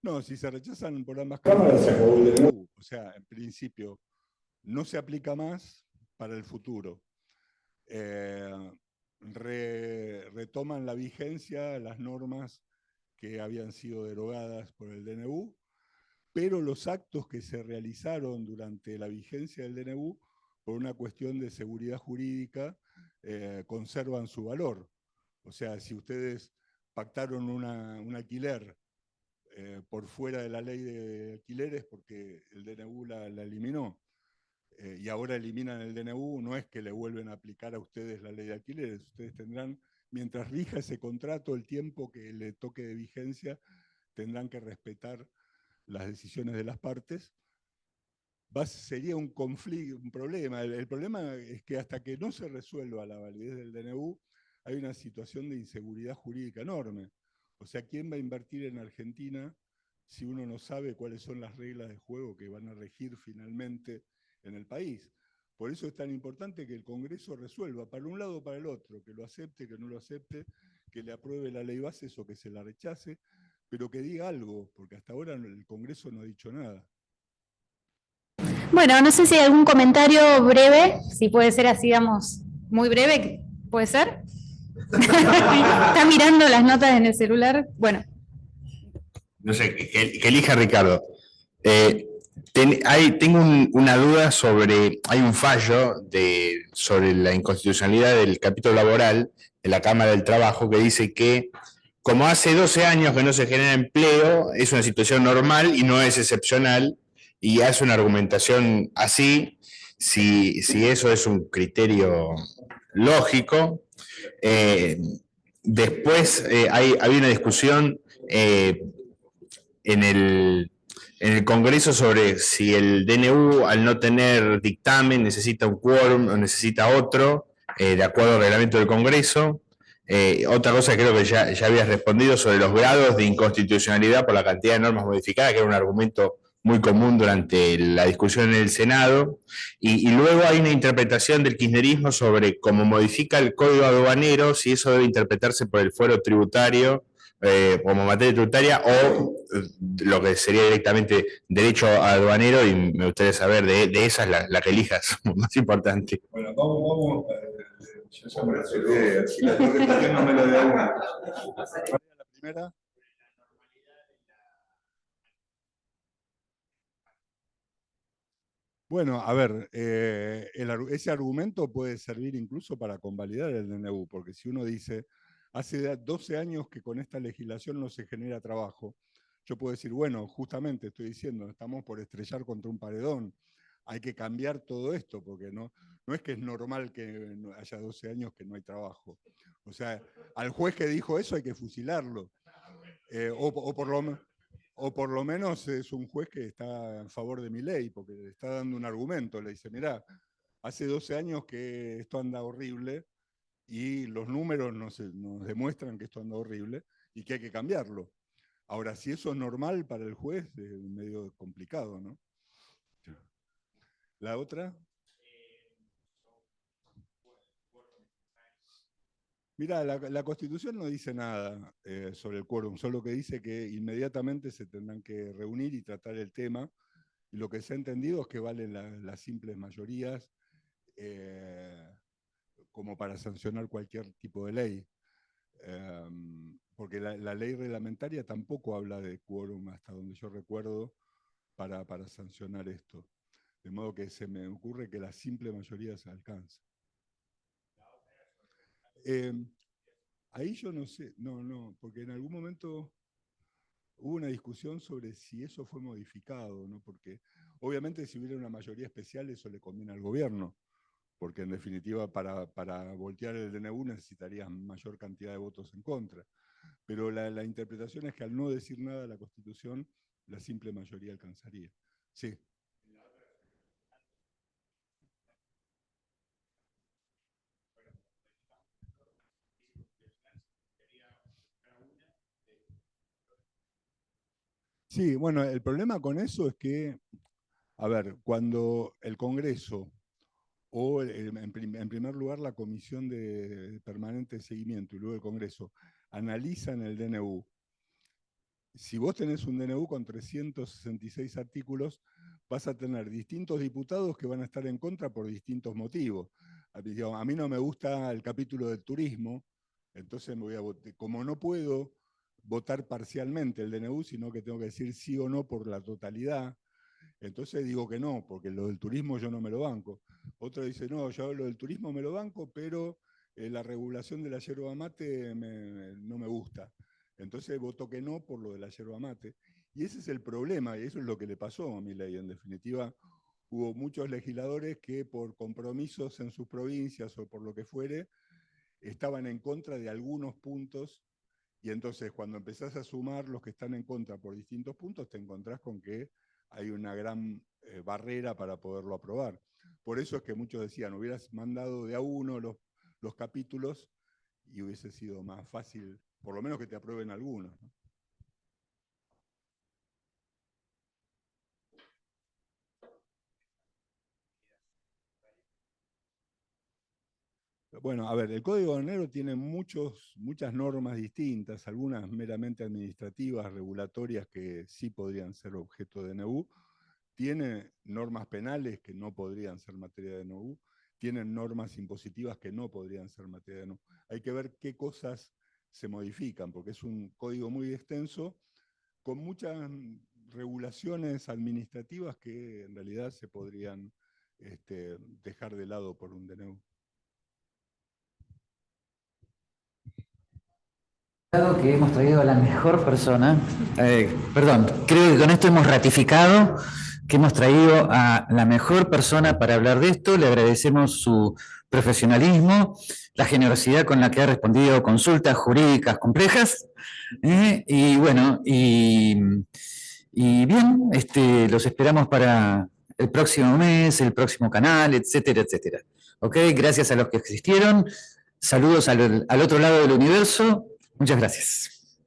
No, si se rechazan por ambas cámaras, se acabó el DNU. O sea, en principio no se aplica más para el futuro. Retoman la vigencia las normas que habían sido derogadas por el DNU, pero los actos que se realizaron durante la vigencia del DNU, por una cuestión de seguridad jurídica, conservan su valor. O sea, si ustedes pactaron un alquiler por fuera de la ley de alquileres porque el DNU la eliminó, y ahora eliminan el DNU, no es que le vuelven a aplicar a ustedes la ley de alquileres, ustedes tendrán, mientras rija ese contrato, el tiempo que le toque de vigencia, tendrán que respetar las decisiones de las partes. Sería un conflicto, un problema. El problema es que hasta que no se resuelva la validez del DNU, hay una situación de inseguridad jurídica enorme. O sea, ¿quién va a invertir en Argentina si uno no sabe cuáles son las reglas de juego que van a regir finalmente en el país? Por eso es tan importante que el Congreso resuelva, para un lado o para el otro, que lo acepte, que no lo acepte, que le apruebe la ley base o que se la rechace, pero que diga algo, porque hasta ahora el Congreso no ha dicho nada. Bueno, no sé si hay algún comentario breve, si puede ser así, digamos, muy breve, ¿puede ser? Está mirando las notas en el celular. Bueno. No sé, que elija Ricardo. Tengo una duda sobre, hay un fallo sobre la inconstitucionalidad del capítulo laboral de la Cámara del Trabajo que dice que como hace 12 años que no se genera empleo, es una situación normal y no es excepcional, y hace una argumentación así, si eso es un criterio lógico. Después había una discusión en el Congreso sobre si el DNU, al no tener dictamen, necesita un quórum o necesita otro, de acuerdo al reglamento del Congreso. Otra cosa creo que ya habías respondido sobre los grados de inconstitucionalidad por la cantidad de normas modificadas, que era un argumento muy común durante la discusión en el Senado, y luego hay una interpretación del kirchnerismo sobre cómo modifica el código aduanero, si eso debe interpretarse por el fuero tributario, como materia tributaria, o lo que sería directamente derecho aduanero, y me gustaría saber de esas la que elijas, más importante. Bueno, vamos, yo ya me la olvidé, así la contestación no me lo de una. La primera. Bueno, a ver, ese argumento puede servir incluso para convalidar el DNU, porque si uno dice, hace 12 años que con esta legislación no se genera trabajo, yo puedo decir, bueno, justamente estoy diciendo, estamos por estrellar contra un paredón, hay que cambiar todo esto, porque no es que es normal que haya 12 años que no hay trabajo. O sea, al juez que dijo eso hay que fusilarlo, o por lo menos es un juez que está en favor de mi ley, porque le está dando un argumento, le dice, mirá, hace 12 años que esto anda horrible y los números nos demuestran que esto anda horrible y que hay que cambiarlo. Ahora, si eso es normal para el juez, es medio complicado, ¿no? ¿La otra? Mira, la Constitución no dice nada sobre el quórum, solo que dice que inmediatamente se tendrán que reunir y tratar el tema, y lo que se ha entendido es que valen las simples mayorías como para sancionar cualquier tipo de ley. Porque la ley reglamentaria tampoco habla de quórum, hasta donde yo recuerdo, para sancionar esto. De modo que se me ocurre que la simple mayoría se alcanza. Ahí yo no sé, no, porque en algún momento hubo una discusión sobre si eso fue modificado, ¿no? Porque obviamente si hubiera una mayoría especial eso le conviene al gobierno, porque en definitiva para voltear el DNU necesitarías mayor cantidad de votos en contra. Pero la interpretación es que al no decir nada de la Constitución, la simple mayoría alcanzaría. Sí. Sí, bueno, el problema con eso es que, a ver, cuando el Congreso o en primer lugar la Comisión de Permanente Seguimiento y luego el Congreso analizan el DNU, si vos tenés un DNU con 366 artículos, vas a tener distintos diputados que van a estar en contra por distintos motivos. A mí no me gusta el capítulo del turismo, entonces me voy a votar. Como no puedo votar parcialmente el DNU, sino que tengo que decir sí o no por la totalidad, entonces digo que no, porque lo del turismo yo no me lo banco. Otro dice, no, yo lo del turismo me lo banco, pero la regulación de la yerba mate no me gusta. Entonces voto que no por lo de la yerba mate. Y ese es el problema, y eso es lo que le pasó a Milei. En definitiva, hubo muchos legisladores que por compromisos en sus provincias o por lo que fuere, estaban en contra de algunos puntos, y entonces cuando empezás a sumar los que están en contra por distintos puntos, te encontrás con que hay una gran barrera para poderlo aprobar. Por eso es que muchos decían, hubieras mandado de a uno los capítulos y hubiese sido más fácil, por lo menos que te aprueben algunos, ¿no? Bueno, a ver, el Código Aduanero tiene muchas normas distintas, algunas meramente administrativas, regulatorias, que sí podrían ser objeto de DNU. Tiene normas penales que no podrían ser materia de DNU, tienen normas impositivas que no podrían ser materia de DNU. Hay que ver qué cosas se modifican, porque es un código muy extenso, con muchas regulaciones administrativas que en realidad se podrían dejar de lado por un DNU. Que hemos traído a la mejor persona, creo que con esto hemos ratificado que hemos traído a la mejor persona para hablar de esto. Le agradecemos su profesionalismo, la generosidad con la que ha respondido consultas jurídicas complejas, y bueno, y bien, los esperamos para el próximo mes, el próximo canal, etcétera, etcétera. ¿Ok? Gracias a los que existieron, saludos al otro lado del universo. Muchas gracias.